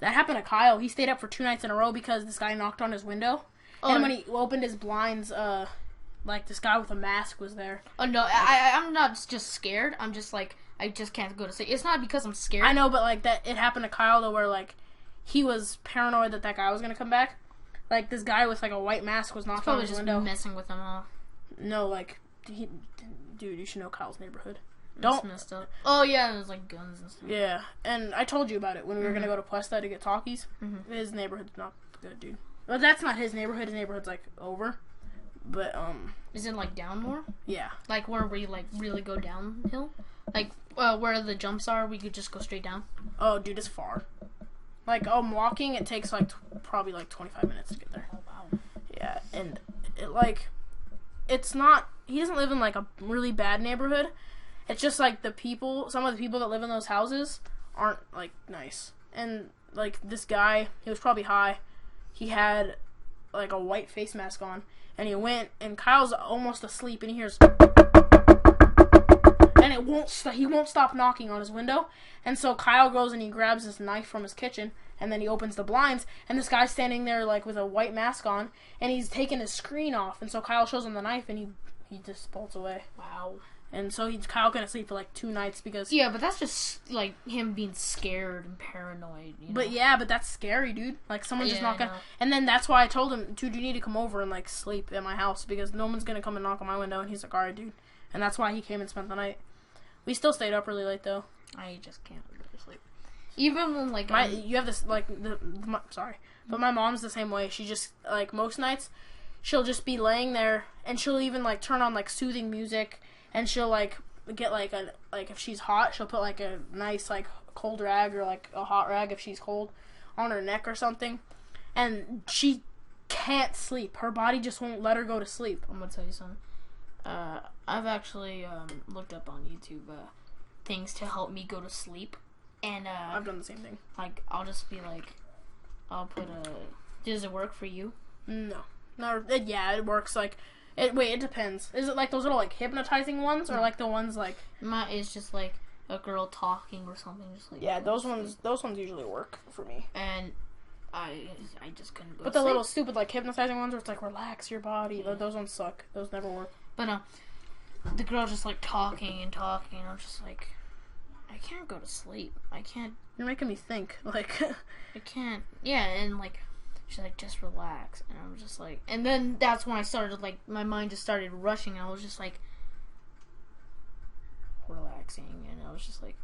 S1: That happened to Kyle. He stayed up for 2 nights in a row because this guy knocked on his window. Oh, and when he opened his blinds, like, this guy with a mask was there.
S2: Oh, no, I'm not just scared. I'm just, like, I just can't go to sleep. It's not because I'm scared.
S1: I know, but, like, it happened to Kyle, though, where, like, he was paranoid that guy was going to come back. Like, this guy with, like, a white mask was knocking on his window.
S2: Probably just messing with him all.
S1: No, like, dude, you should know Kyle's neighborhood.
S2: Don't. Messed up. Oh, yeah, there's, like, guns and stuff.
S1: Yeah, and I told you about it when we were going to go to Puesta to get talkies. His neighborhood's not good, dude. Well, that's not his neighborhood. His neighborhood's, like, over. But,
S2: Is it, like, down more?
S1: Yeah.
S2: Like, where we, like, really go downhill? Like, where the jumps are, we could just go straight down?
S1: Oh, dude, it's far. Like, walking, it takes, like, probably, like, 25 minutes to get there.
S2: Oh, wow.
S1: Yeah, and, it's not, he doesn't live in, like, a really bad neighborhood. It's just, like, some of the people that live in those houses aren't, like, nice. And, like, this guy, he was probably high. He had, like, a white face mask on. And he went, and Kyle's almost asleep, and he hears, and he won't stop knocking on his window. And so Kyle goes and he grabs his knife from his kitchen, and then he opens the blinds, and this guy's standing there, like, with a white mask on, and he's taking his screen off. And so Kyle shows him the knife, and he just bolts away.
S2: Wow.
S1: And so Kyle couldn't sleep for, like, 2 nights because...
S2: Yeah, but that's just, like, him being scared and paranoid, you know?
S1: But, yeah, but that's scary, dude. Like, someone's just knocking... And then that's why I told him, dude, you need to come over and, like, sleep at my house because no one's gonna come and knock on my window. And he's like, alright, dude. And that's why he came and spent the night. We still stayed up really late, though.
S2: I just can't go to sleep. Even when, like...
S1: You have this, like... sorry. But my mom's the same way. She just, like, most nights, she'll just be laying there, and she'll even, like, turn on, like, soothing music, and she'll, like... get like if she's hot, she'll put like a nice like cold rag or like a hot rag if she's cold on her neck or something, and she can't sleep. Her body just won't let her go to sleep.
S2: I'm gonna tell you something. I've actually looked up on YouTube things to help me go to sleep, and
S1: I've done the same thing.
S2: Like I'll just be like, I'll put does it work for you?
S1: No, yeah, it works. Like. It depends. Is it like those little like hypnotizing ones, or like the ones like?
S2: It's just like a girl talking or something. Just like
S1: yeah, those ones usually work for me.
S2: And I just couldn't go.
S1: But the little stupid like hypnotizing ones where it's like relax your body, those ones suck. Those never work.
S2: But no, the girl just like talking and talking. I'm just like, I can't go to sleep. I can't.
S1: You're making me think. Like
S2: I can't. Yeah, and like. She's like, just relax. And I was just like... And then that's when I started, like... My mind just started rushing. And I was just like... relaxing. And I was just like...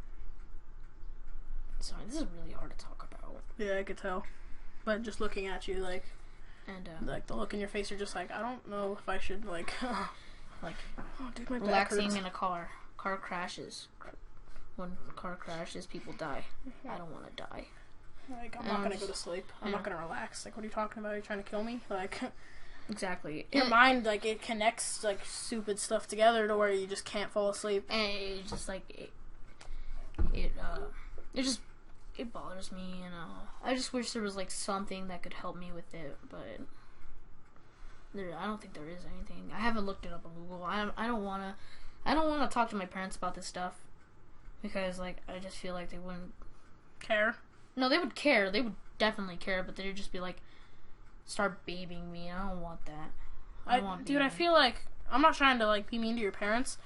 S2: Sorry, this is really hard to talk about.
S1: Yeah, I could tell. But just looking at you, like...
S2: And,
S1: like, the look in your face, you're just like, I don't know if I should, like...
S2: like,
S1: oh, dude, my
S2: relaxing in a car. Car crashes. When car crashes, people die. I don't want to die.
S1: Like, I'm not gonna go to sleep. I'm not gonna relax. Like, what are you talking about? Are you trying to kill me? Like,
S2: exactly.
S1: Your mind, like, it connects, like, stupid stuff together to where you just can't fall asleep.
S2: And it's just, like, it bothers me, you know. I just wish there was, like, something that could help me with it, but I don't think there is anything. I haven't looked it up on Google. I don't wanna talk to my parents about this stuff because, like, I just feel like they wouldn't
S1: care.
S2: No, they would care. They would definitely care, but they'd just be like, start babying me. I don't want that.
S1: I feel like, I'm not trying to, like, be mean to your parents,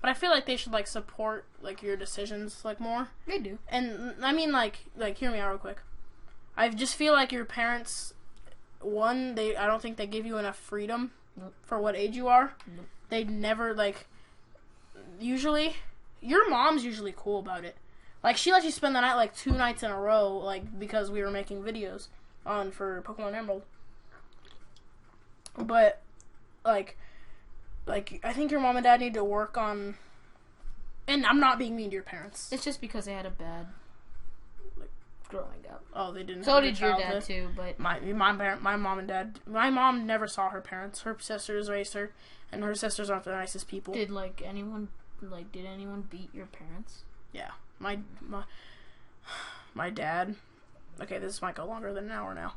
S1: but I feel like they should like support like your decisions like more.
S2: They do.
S1: And I mean like hear me out real quick. I just feel like your parents, I don't think they give you enough freedom for what age you are. They never like. Usually, your mom's usually cool about it. Like she lets you spend the night like 2 nights in a row, like because we were making videos for Pokemon Emerald. But like I think your mom and dad need to work on. And I'm not being mean to your parents.
S2: It's just because they had a bad growing up.
S1: Oh, they didn't.
S2: So did your dad too, but
S1: my mom and dad. My mom never saw her parents. Her sisters raised her, and her sisters aren't the nicest people.
S2: Did anyone beat your parents?
S1: Yeah, my dad. Okay, this might go longer than an hour now.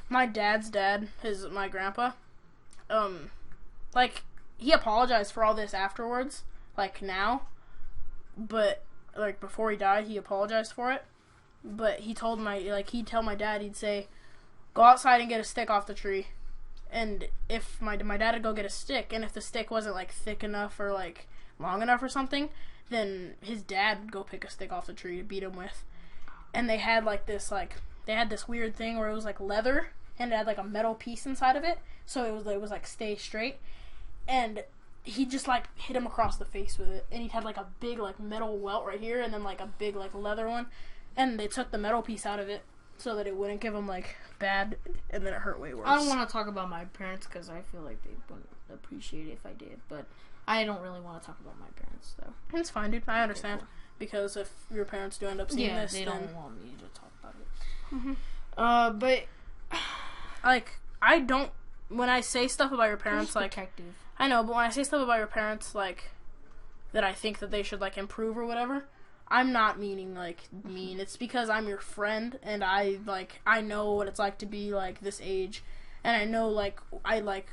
S1: My dad's dad, my grandpa. Like he apologized for all this afterwards. Like now, but like before he died, he apologized for it. But he'd tell my dad, he'd say, go outside and get a stick off the tree. And if my dad would go get a stick, and if the stick wasn't like thick enough or like long enough or something, then his dad would go pick a stick off the tree to beat him with. And they had this weird thing where it was like leather and it had like a metal piece inside of it, so it was like stay straight. And he just like hit him across the face with it, and he had like a big like metal welt right here, and then like a big like leather one. And they took the metal piece out of it so that it wouldn't give them, like, bad, and then it hurt way worse.
S2: I don't want to talk about my parents because I feel like they wouldn't appreciate it if I did, but I don't really want to talk about my parents, though.
S1: It's fine, dude. I understand. Because if your parents do end up seeing this,
S2: they don't want me to talk about it.
S1: Mm-hmm. But, like, I don't... When I say stuff about your parents, like...
S2: protective.
S1: I know, but when I say stuff about your parents, like, that I think that they should, like, improve or whatever... I'm not meaning, like, mean. It's because I'm your friend, and I know what it's like to be, like, this age. And I know, like, I want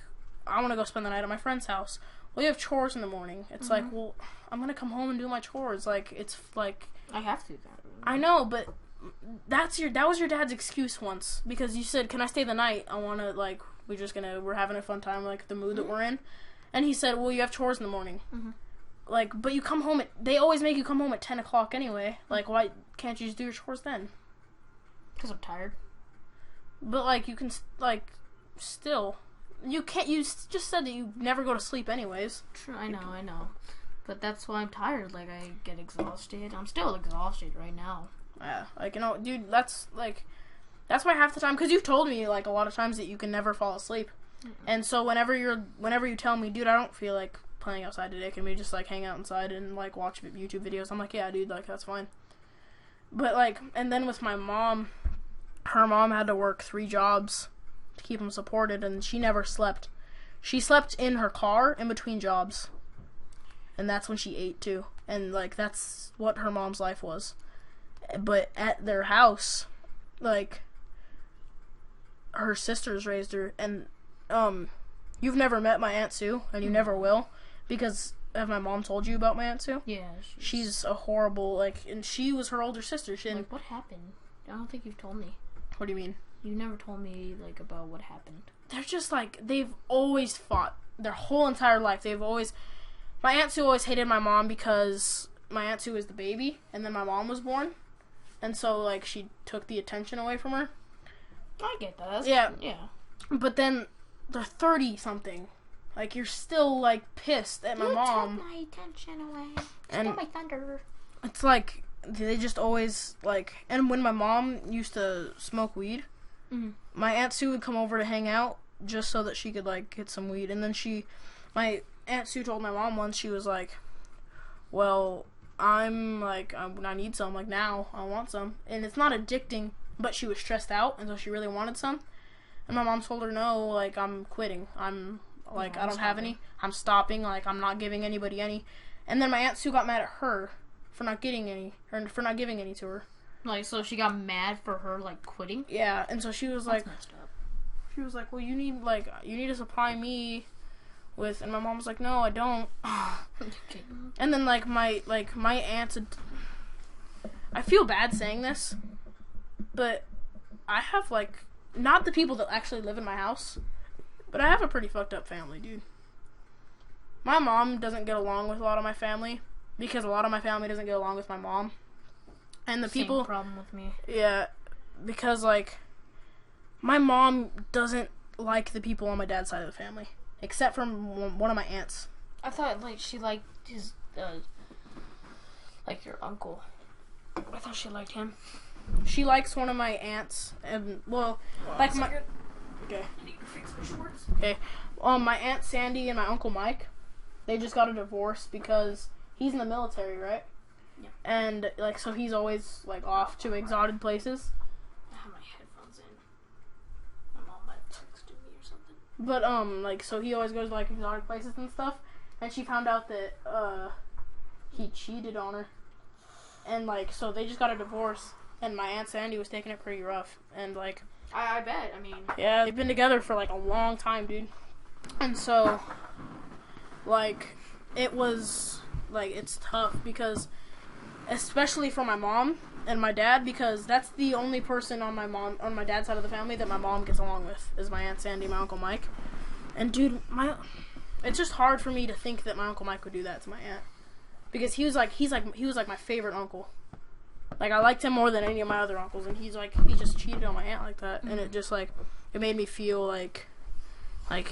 S1: to go spend the night at my friend's house. Well, you have chores in the morning. It's like, well, I'm going to come home and do my chores. Like, it's, like...
S2: I have to.
S1: I know, but that was your dad's excuse once. Because you said, can I stay the night? I want to, like, we're having a fun time, like, the mood that we're in. And he said, well, you have chores in the morning. Like, but you come home they always make you come home at 10 o'clock anyway. Like, why can't you just do your chores then?
S2: Because I'm tired.
S1: But, like, you can, like, still. You just said that you never go to sleep anyways.
S2: True, I know. But that's why I'm tired. Like, I get exhausted. I'm still exhausted right now.
S1: Yeah, like, you know, dude, that's why half the time, because you've told me, like, a lot of times that you can never fall asleep. And so whenever you tell me, dude, I don't feel like playing outside today, can we just like hang out inside and like watch YouTube videos? I'm like, yeah, dude, like that's fine. But like, and then with my mom, her mom had to work 3 jobs to keep them supported, and she never slept. She slept in her car in between jobs, and that's when she ate too. And like that's what her mom's life was. But at their house, like her sisters raised her, and you've never met my Aunt Sue, and you never will. Because, have my mom told you about my Aunt Sue?
S2: Yeah.
S1: She's a horrible, like, and she was her older sister.
S2: Like, what happened? I don't think you've told me.
S1: What do you mean?
S2: You never told me, like, about what happened.
S1: They're just, like, they've always fought. Their whole entire life. My Aunt Sue always hated my mom because my Aunt Sue was the baby, and then my mom was born. And so, like, she took the attention away from her.
S2: I get that.
S1: Yeah.
S2: But
S1: then, they're 30-something. Like, you're still, like, pissed at my mom.
S2: You took my attention away.
S1: And
S2: stole my thunder.
S1: It's like, they just always, like... And when my mom used to smoke weed, my Aunt Sue would come over to hang out just so that she could, like, get some weed. And then my Aunt Sue told my mom once, she was like, well, I need some, like, now. I want some. And it's not addicting, but she was stressed out, and so she really wanted some. And my mom told her, no, like, I'm quitting. Like, I don't have any. I'm stopping. Like, I'm not giving anybody any. And then my Aunt Sue got mad at her for not getting any, or for not giving any to her.
S2: Like, so she got mad for her, like, quitting?
S1: Yeah, and so she was
S2: That's
S1: like,
S2: messed up.
S1: She was like, well, you need to supply me with, and my mom was like, no, I don't. And then, like, my aunt's, I feel bad saying this, but I have, like, not the people that actually live in my house, but I have a pretty fucked up family, dude. my mom doesn't get along with a lot of my family because a lot of my family doesn't get along with my mom. And the people...
S2: Same problem with me.
S1: Yeah, because, like, my mom doesn't like the people on my dad's side of the family, except for one of my aunts.
S2: I thought, like, she liked his, like, your uncle. I thought she liked him.
S1: She likes one of my aunts, and, well, like, my... Okay.
S2: I need to fix my shorts.
S1: Okay. My Aunt Sandy and my Uncle Mike, they just got a divorce because he's in the military, right?
S2: Yeah.
S1: And, like, so he's always, like, off to exotic places.
S2: I have my headphones in. My mom might have texted me or something.
S1: But, like, so he always goes to, like, exotic places and stuff. And she found out that, he cheated on her. And, like, so they just got a divorce. And my Aunt Sandy was taking it pretty rough. And, like...
S2: I bet. I mean...
S1: Yeah, they've been together for, like, a long time, dude. And so, like, it was, like, it's tough because... Especially for my mom and my dad, because that's the only person on my dad's side of the family that my mom gets along with, is my Aunt Sandy, my Uncle Mike. And, dude, it's just hard for me to think that my Uncle Mike would do that to my aunt. Because he was like my favorite uncle. Like, I liked him more than any of my other uncles, and he just cheated on my aunt like that, and it just, like, it made me feel like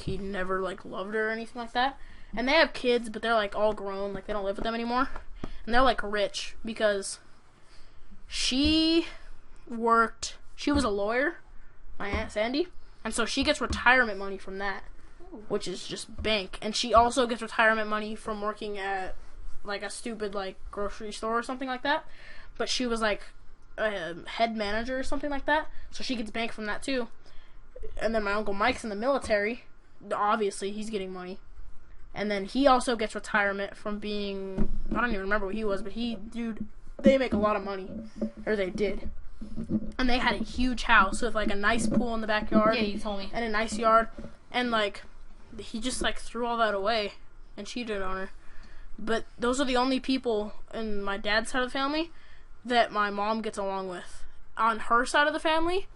S1: he never, like, loved her or anything like that. And they have kids, but they're, like, all grown, like, they don't live with them anymore. And they're, like, rich, because she was a lawyer, my Aunt Sandy, and so she gets retirement money from that, which is just bank. And she also gets retirement money from working at, like, a stupid, like, grocery store or something like that. But she was, like, a head manager or something like that. So she gets bank from that, too. And then my Uncle Mike's in the military. Obviously, he's getting money. And then he also gets retirement from being... I don't even remember what he was, but they make a lot of money. Or they did. And they had a huge house with, like, a nice pool in the backyard.
S2: Yeah, you told me.
S1: And a nice yard. And, like, he just, like, threw all that away and cheated on her. But those are the only people in my dad's side of the family that my mom gets along with. On her side of the family,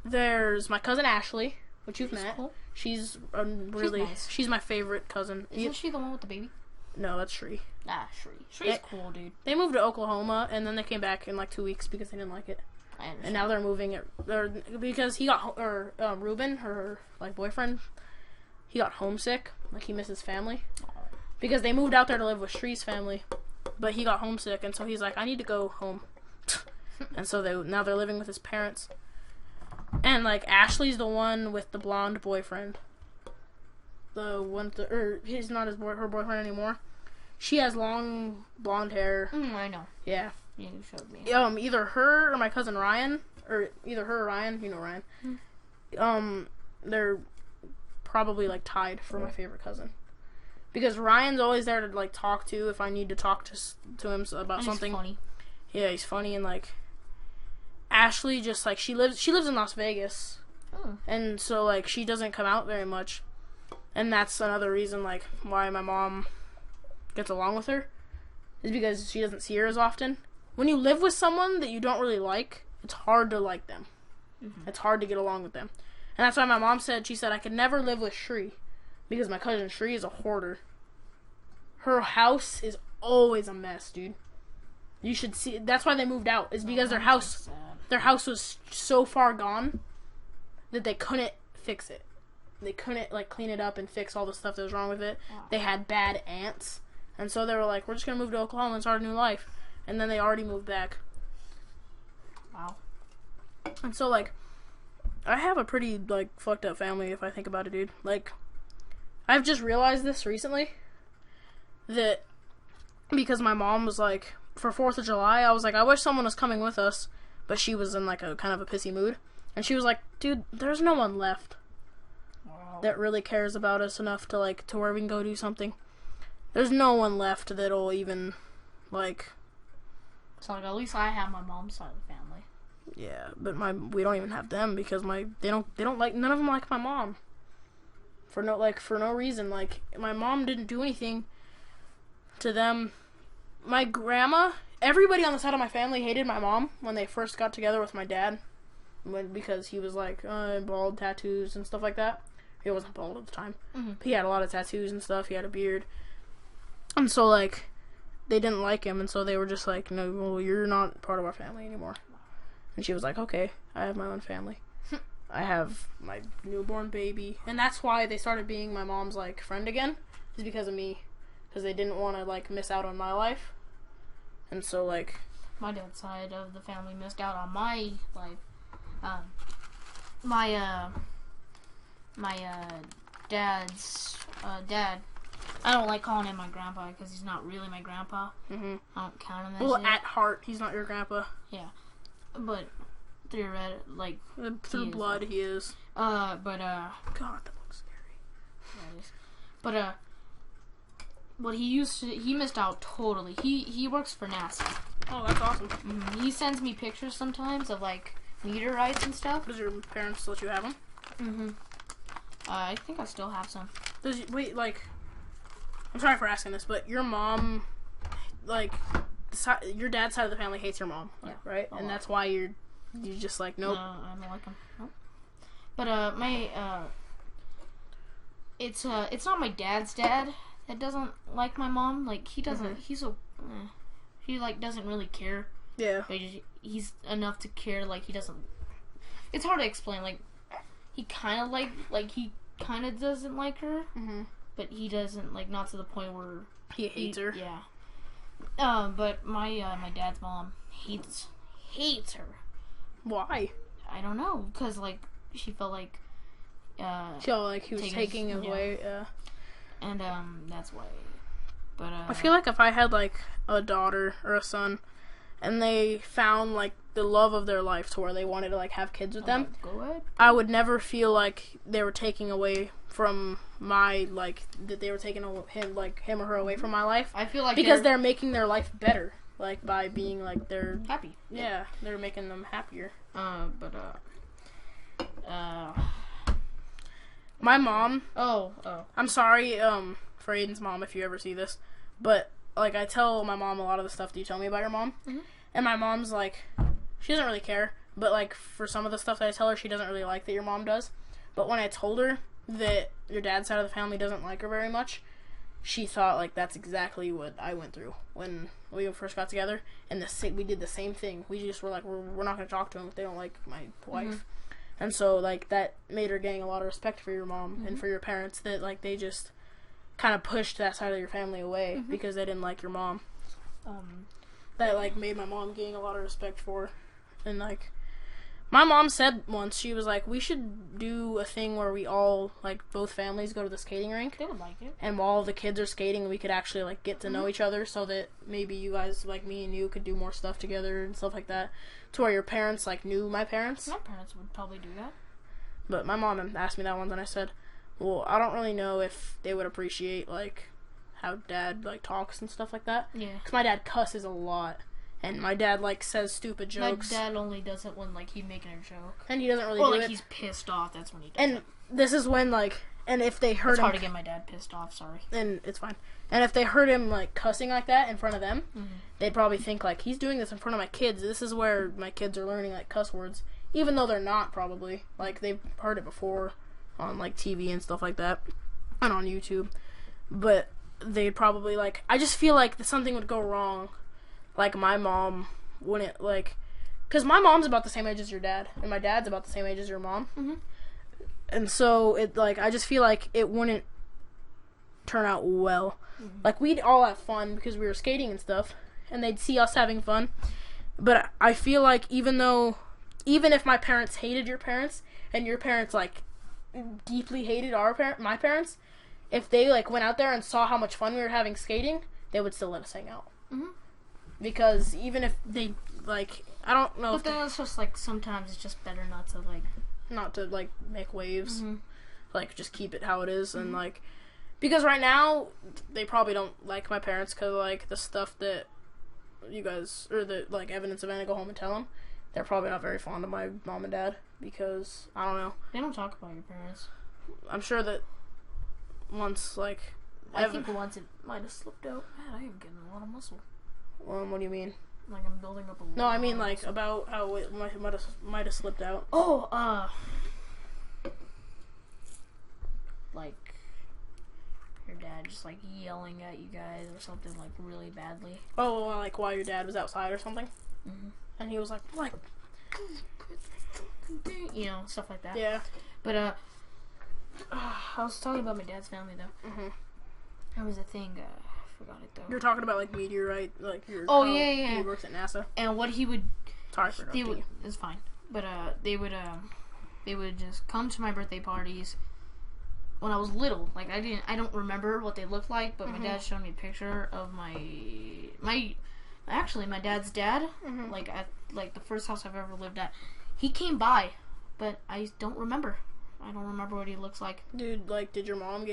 S1: there's my cousin Ashley, which you've met. Cool. She's nice. She's my favorite cousin.
S2: Isn't she the one with the baby?
S1: No, that's Shree.
S2: Ah, Shree. Shree's cool, dude.
S1: They moved to Oklahoma, and then they came back in, like, 2 weeks because they didn't like it.
S2: I understand.
S1: And now they're moving it, because he got, Ruben, her, like, boyfriend, he got homesick. Like, he misses family. Because they moved out there to live with Shree's family. But he got homesick, and so he's like, I need to go home. And so now they're living with his parents. And, like, Ashley's the one with the blonde boyfriend. The one, he's not her boyfriend anymore. She has long blonde hair.
S2: I know.
S1: Yeah.
S2: Yeah, you showed me.
S1: Either her or my cousin Ryan, or either her or Ryan, you know Ryan. They're probably, like, tied for my favorite cousin. Because Ryan's always there to, like, talk to if I need to talk to him about something.
S2: He's funny.
S1: Yeah, he's funny. And, like, Ashley just, like, she lives in Las Vegas.
S2: Oh.
S1: And so, like, she doesn't come out very much. And that's another reason, like, why my mom gets along with her. Is because she doesn't see her as often. When you live with someone that you don't really like, it's hard to like them. Mm-hmm. It's hard to get along with them. And that's why my mom said, I could never live with Shree. Because my cousin Shree is a hoarder. Her house is always a mess, dude. You should see. That's why they moved out. Is because their house was so far gone that they couldn't fix it. They couldn't, like, clean it up and fix all the stuff that was wrong with it. Wow. They had bad ants, and so they were like, "We're just gonna move to Oklahoma and start a new life." And then they already moved back.
S2: Wow.
S1: And so, like, I have a pretty, like, fucked up family if I think about it, dude. Like, I've just realized this recently, that because my mom was like, for 4th of July, I was like, I wish someone was coming with us, but she was in, like, a kind of a pissy mood, and she was like, dude, there's no one left that really cares about us enough to, like, to where we can go do something. There's no one left that'll even, like...
S2: So, like, at least I have my mom's side of the family.
S1: Yeah, but we don't even have them because they don't like, none of them like my mom. For no reason. Like, my mom didn't do anything to them. My grandma, everybody on the side of my family hated my mom when they first got together with my dad. Because he was, like, bald, tattoos, and stuff like that. He wasn't bald at the time. Mm-hmm. He had a lot of tattoos and stuff. He had a beard. And so, like, they didn't like him, and so they were just like, no, well, you're not part of our family anymore. And she was like, okay, I have my own family. I have my newborn baby. And that's why they started being my mom's, like, friend again, is because of me. Because they didn't want to, like, miss out on my life. And so, like...
S2: My dad's side of the family missed out on my life. My dad's dad. I don't like calling him my grandpa because he's not really my grandpa.
S1: Mm-hmm.
S2: I don't count him as
S1: well,
S2: it.
S1: at heart, he's not your grandpa.
S2: Yeah, but through
S1: blood, he is.
S2: God,
S1: that looks scary.
S2: But he missed out totally. He works for NASA.
S1: Oh, that's awesome.
S2: Mm-hmm. He sends me pictures sometimes of like meteorites and stuff.
S1: Does your parents let you have them?
S2: Mm-hmm. I think I still have some.
S1: I'm sorry for asking this, but your mom, like, your dad's side of the family hates your mom,
S2: yeah,
S1: right? And that's why you're just like, nope.
S2: No, I don't like him. Nope. But it's not my dad's dad that doesn't like my mom. Like he doesn't. Mm-hmm. He like doesn't really care.
S1: Yeah.
S2: He's enough to care. Like he doesn't. It's hard to explain. Like he kind of he kind of doesn't like her.
S1: Mm-hmm.
S2: But he doesn't, like, not to the point where...
S1: He hates her?
S2: Yeah. But my dad's mom hates her.
S1: Why?
S2: I don't know, because, like, she felt like...
S1: She felt like he was taking him away, yeah.
S2: And, that's why... But,
S1: I feel like if I had, like, a daughter or a son, and they found, like, the love of their life to where they wanted to, like, have kids with them,
S2: go ahead.
S1: I would never feel like they were taking away from my, like, that they were taking him or her away from my life.
S2: I feel like
S1: because they're making their life better, like, by being, like, they're...
S2: Happy.
S1: Yeah, they're making them happier. My mom...
S2: Oh.
S1: I'm sorry, for Aiden's mom, if you ever see this, but, like, I tell my mom a lot of the stuff that you tell me about your mom,
S2: mm-hmm.
S1: and my mom's, like, she doesn't really care, but, like, for some of the stuff that I tell her, she doesn't really like that your mom does. But when I told her that your dad's side of the family doesn't like her very much, she thought, like, that's exactly what I went through when we first got together, and we did the same thing. We just were like, we're not going to talk to them if they don't like my wife. Mm-hmm. And so, like, that made her gain a lot of respect for your mom mm-hmm. and for your parents, that, like, they just kind of pushed that side of your family away mm-hmm. because they didn't like your mom. That, like, made my mom gain a lot of respect for her. And, like, my mom said once, she was like, we should do a thing where we all, like, both families go to the skating rink.
S2: They would like it.
S1: And while the kids are skating, we could actually, like, get to know each other so that maybe you guys, like me and you, could do more stuff together and stuff like that. To where your parents, like, knew my parents.
S2: My parents would probably do that.
S1: But my mom asked me that once, and I said, well, I don't really know if they would appreciate, like, how Dad, like, talks and stuff like that.
S2: Yeah.
S1: Because my dad cusses a lot. And my dad, like, says stupid jokes.
S2: My dad only does it when, like, he's making a joke.
S1: And he doesn't really do it.
S2: Or, like, he's pissed off. That's when he does it.
S1: And this is when, like, and if they heard him...
S2: It's hard to get my dad pissed off, sorry.
S1: And it's fine. And if they heard him, like, cussing like that in front of them, mm-hmm. they'd probably think, like, he's doing this in front of my kids. This is where my kids are learning, like, cuss words. Even though they're not, probably. Like, they've heard it before on, like, TV and stuff like that. And on YouTube. But they'd probably, like... I just feel like something would go wrong. Like, my mom... wouldn't, like, because my mom's about the same age as your dad, and my dad's about the same age as your mom,
S2: mm-hmm.
S1: and so, it, like, I just feel like it wouldn't turn out well. Mm-hmm. Like, we'd all have fun because we were skating and stuff, and they'd see us having fun, but I feel like even if my parents hated your parents, and your parents, like, deeply hated my parents, if they, like, went out there and saw how much fun we were having skating, they would still let us hang out.
S2: Mm-hmm.
S1: Because even if they, like, I don't know.
S2: But then it's just, like, sometimes it's just better not to, like...
S1: Not to, like, make waves.
S2: Mm-hmm.
S1: Like, just keep it how it is. Mm-hmm. And, like... Because right now, they probably don't like my parents because, like, the stuff that you guys... Or the, like, evidence of Anna go home and tell them. They're probably not very fond of my mom and dad. Because, I don't know.
S2: They don't talk about your parents.
S1: I'm sure that once, like...
S2: I think once it might have slipped out. Man, I am getting a lot of muscle.
S1: What do you mean?
S2: Like, I'm building up a lot.
S1: No, I mean, like, about how it might have slipped out.
S2: Oh, like,
S3: your dad just like yelling at you guys or something like really badly.
S1: Oh, like while your dad was outside or something, and he was like,
S3: you know, stuff like that.
S1: Yeah.
S3: But I was talking about my dad's family though. That was a thing. I forgot it though.
S1: You're talking about like meteorite, like your.
S3: Oh yeah.
S1: He works at NASA.
S3: And what he would.
S1: Sorry for interrupting you.
S3: It's fine. But they would just come to my birthday parties. When I was little, like I don't remember what they looked like, but my dad showed me a picture of my dad's dad, like at like the first house I've ever lived at. He came by, but I don't remember. I don't remember what he looks like.
S1: Dude, like, did your mom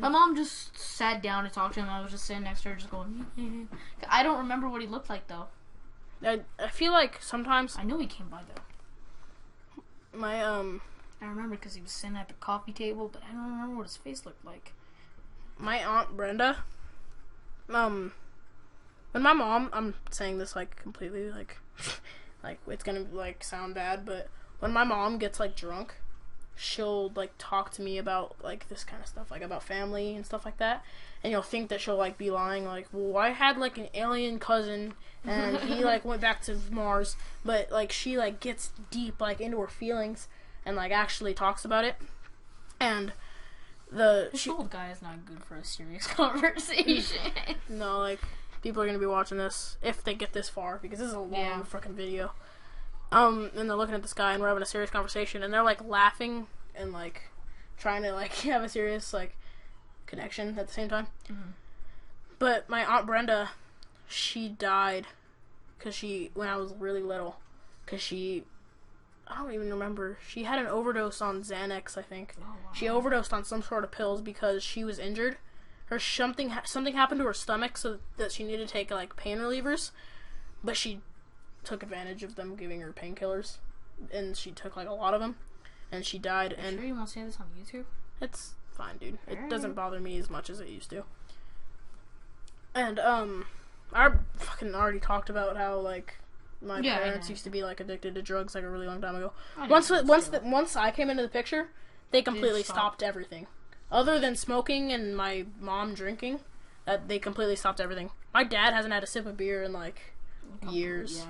S3: My mom just sat down to talk to him. I was just sitting next to her, just going. I don't remember what he looked like though.
S1: I feel like sometimes
S3: I know he came by though.
S1: I
S3: remember because he was sitting at the coffee table, but I don't remember what his face looked like.
S1: My Aunt Brenda, when my mom, I'm saying this like completely like, like it's gonna like sound bad, but when my mom gets like drunk, she'll like talk to me about like this kind of stuff, like about family and stuff like that, and you'll think that she'll like be lying, like, well, I had like an alien cousin and he like went back to Mars, but like she like gets deep like into her feelings and like actually talks about it. And
S3: this old guy is not good for a serious conversation.
S1: No, like people are gonna be watching this if they get this far, because this is a long freaking video. And they're looking at this guy and we're having a serious conversation and they're like laughing and like trying to like have a serious like connection at the same time. But my Aunt Brenda, she died when I was really little, I don't even remember. She had an overdose on Xanax, I think. Oh, wow. She overdosed on some sort of pills because she was injured. Or something happened to her stomach so that she needed to take, like, pain relievers. But she took advantage of them giving her painkillers. And she took, like, a lot of them. And she died.
S3: Are you sure you want to say this on YouTube?
S1: It's fine, dude. It doesn't bother me as much as it used to. And, I fucking already talked about how, like, my parents used to be like addicted to drugs like a really long time ago. Once I came into the picture, they completely stopped everything, other than smoking and my mom drinking. They completely stopped everything. My dad hasn't had a sip of beer in like years,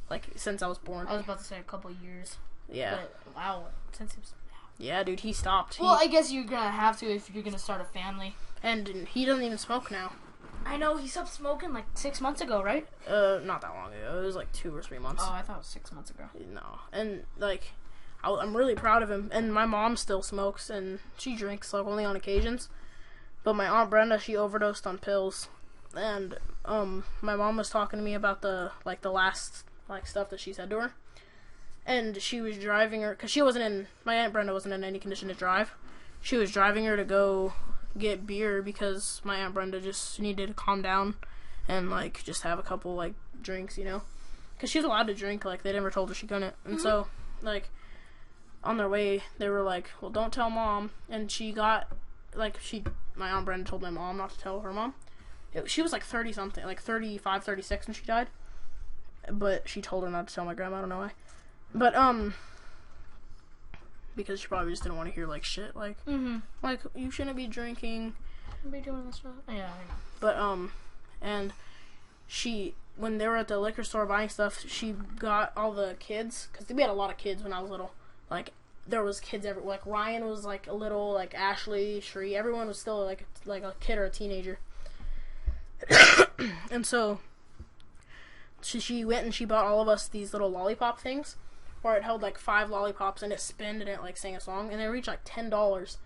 S1: like since I was born.
S3: I was about to say a couple years.
S1: Yeah.
S3: But, wow, since he was.
S1: Yeah, dude, he stopped.
S3: Well, I guess you're gonna have to if you're gonna start a family.
S1: And he doesn't even smoke now.
S3: I know, he stopped smoking like 6 months ago, right?
S1: Not that long ago. It was like 2 or 3 months.
S3: Oh, I thought it was 6 months ago.
S1: No. And, like, I'm really proud of him. And my mom still smokes, and she drinks, like, only on occasions. But my Aunt Brenda, she overdosed on pills. And, my mom was talking to me about the last, like, stuff that she said to her. And she was driving her, because my Aunt Brenda wasn't in any condition to drive. She was driving her to go get beer because my Aunt Brenda just needed to calm down and like just have a couple like drinks, you know, because she was allowed to drink. Like they never told her she couldn't, and so like on their way they were like, well, don't tell mom. And she got like my Aunt Brenda told my mom not to tell her mom. She was like 30 something, like 35, 36 when she died, but she told her not to tell my grandma. I don't know why, but because she probably just didn't want to hear like shit, like like you shouldn't be drinking,
S3: be doing this stuff. Yeah, I know.
S1: But and when they were at the liquor store buying stuff, she got all the kids, because we had a lot of kids when I was little. Like there was kids everywhere. Like Ryan was like a little, like Ashley, Shree, everyone was still like a kid or a teenager. And so she went and she bought all of us these little lollipop things, where it held like 5 lollipops and it spinned and it like sang a song, and they reached like $10.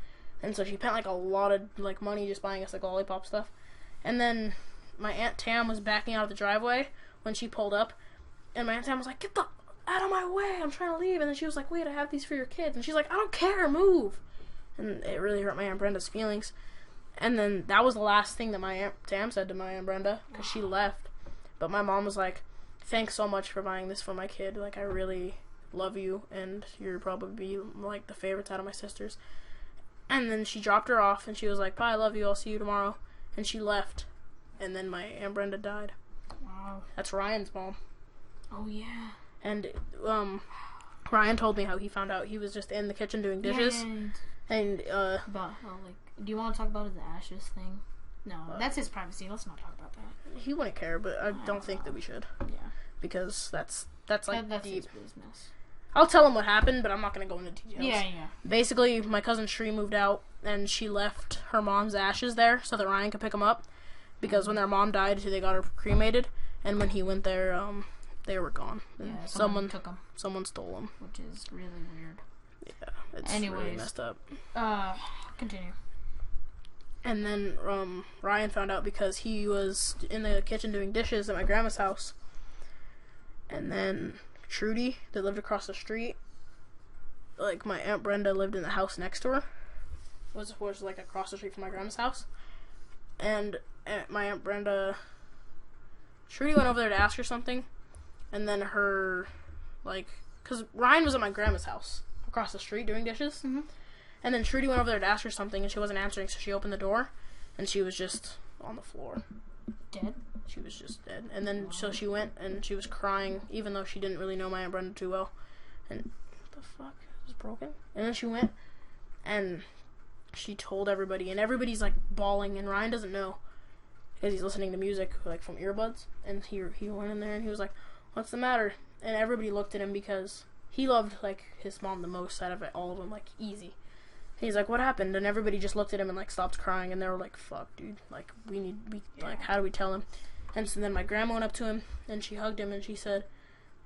S1: And so she spent like a lot of like money just buying us like lollipop stuff. And then my Aunt Tam was backing out of the driveway when she pulled up, and my Aunt Tam was like, "Get the out of my way, I'm trying to leave." And then she was like, "Wait, I have these for your kids." And she's like, "I don't care, move." And it really hurt my Aunt Brenda's feelings. And then that was the last thing that my Aunt Tam said to my Aunt Brenda, because she left. But my mom was like, "Thanks so much for buying this for my kid. Like I really love you, and you're probably like the favorites out of my sisters." And then she dropped her off and she was like, "Bye, I love you, I'll see you tomorrow." And she left, and then my Aunt Brenda died.
S3: Wow.
S1: That's Ryan's mom.
S3: Oh yeah.
S1: And Ryan told me how he found out. He was just in the kitchen doing dishes, And
S2: about how do you want to talk about his ashes thing? No, that's his privacy. Let's not talk about that.
S1: He wouldn't care, but I don't think that we should.
S2: Yeah.
S1: Because that's like
S2: that's
S1: deep.
S2: his business.
S1: I'll tell him what happened, but I'm not going to go into details.
S2: Yeah.
S1: Basically, my cousin Shree moved out, and she left her mom's ashes there so that Ryan could pick them up. Because when their mom died, they got her cremated, and when he went there, they were gone.
S2: Yeah, someone took them.
S1: Someone stole them.
S2: Which is really weird.
S1: Yeah, it's really messed up.
S2: Continue.
S1: And then Ryan found out because he was in the kitchen doing dishes at my grandma's house. And then Trudy, that lived across the street, like my Aunt Brenda lived in the house next to her, was like across the street from my grandma's house. And my Aunt Brenda, Trudy went over there to ask her something, and then her, because Ryan was at my grandma's house across the street doing dishes, and then Trudy went over there to ask her something, and she wasn't answering, so she opened the door, and she was just on the floor.
S2: Dead?
S1: She was just dead. And then, so she went, and she was crying, even though she didn't really know my Aunt Brenda too well. And, what the fuck? It was broken? And then she went, and she told everybody, and everybody's, bawling, and Ryan doesn't know, because he's listening to music, from earbuds, and he went in there, and he was like, what's the matter? And everybody looked at him, because he loved, his mom the most out of all of them, easy. And he's like, what happened? And everybody just looked at him and, stopped crying, and they were like, fuck, dude, how do we tell him? And so then my grandma went up to him, and she hugged him, and she said,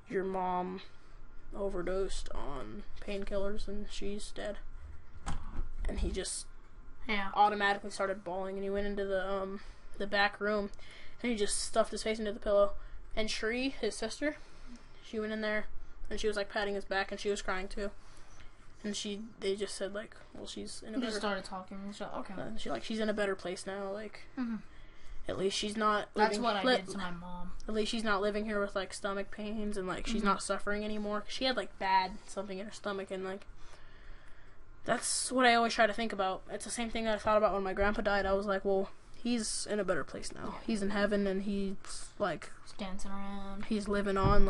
S1: your mom overdosed on painkillers, and she's dead. And he just automatically started bawling, and he went into the back room, and he just stuffed his face into the pillow. And Shree, his sister, she went in there, and she was, patting his back, and she was crying, too. And they just said, well, she's in a better...
S2: Just started talking, and okay.
S1: She's in a better place now, At least she's not.
S2: That's what I did to my mom.
S1: At least she's not living here with stomach pains and she's not suffering anymore. She had bad something in her stomach, and that's what I always try to think about. It's the same thing that I thought about when my grandpa died. I was like, well, he's in a better place now. He's in heaven, and he's
S2: dancing around.
S1: He's living on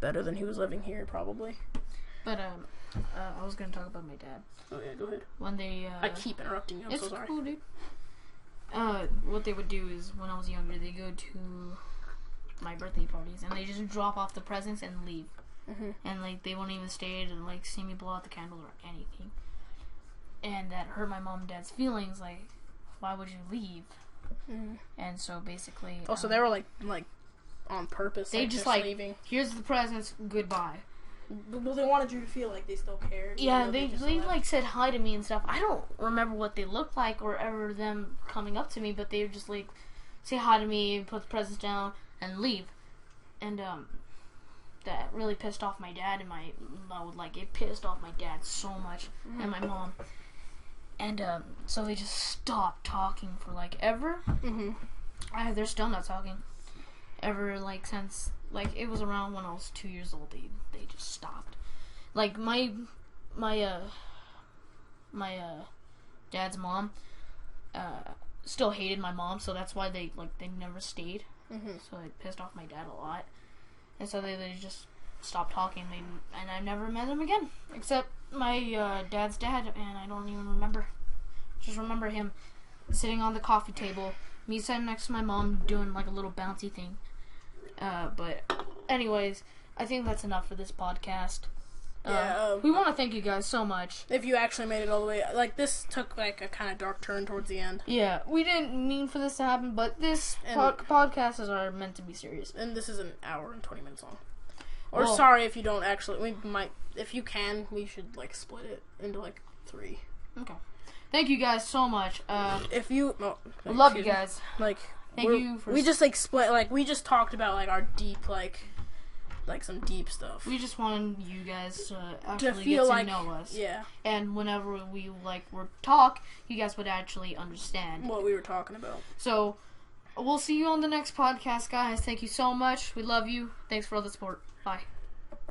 S1: better than he was living here, probably.
S2: But I was gonna talk about my dad.
S1: Oh yeah, go ahead.
S2: When they
S1: I keep interrupting you. I'm so sorry.
S2: It's cool, dude. What they would do is, when I was younger, they go to my birthday parties, and they just drop off the presents and leave. And, they won't even stay to, see me blow out the candle or anything. And that hurt my mom and dad's feelings, why would you leave? And so, basically...
S1: Oh, so they were, on purpose,
S2: they just,
S1: leaving.
S2: Here's the presents, goodbye.
S1: Well, they wanted you to feel like they still cared.
S2: Yeah, they said hi to me and stuff. I don't remember what they looked like or ever them coming up to me, but they would just say hi to me, put the presents down, and leave. And that really pissed off my dad, and it pissed off my dad so much, and my mom. And so they just stopped talking for ever. They're still not talking. Ever since it was around when I was 2 years old, they just stopped. My dad's mom still hated my mom, so that's why they never stayed. So it pissed off my dad a lot, and so they just stopped talking. And I never met them again, except my dad's dad, and I don't even remember. Just remember him sitting on the coffee table, me sitting next to my mom doing a little bouncy thing. But anyways, I think that's enough for this podcast. We want to thank you guys so much.
S1: If you actually made it all the way, this took a kind of dark turn towards the end.
S2: Yeah, we didn't mean for this to happen, but this podcast is meant to be serious.
S1: And this is an hour and 20 minutes long. Or sorry if you don't actually, we might, if you can, we should split it into 3.
S2: Okay. Thank you guys so much.
S1: If you,
S2: I love you guys.
S1: Thank you for... We just, split, we just talked about, our deep, some deep stuff.
S2: We just wanted you guys to actually get to know us.
S1: Yeah.
S2: And whenever we, were talk, you guys would actually understand
S1: what we were talking about.
S2: So, we'll see you on the next podcast, guys. Thank you so much. We love you. Thanks for all the support. Bye.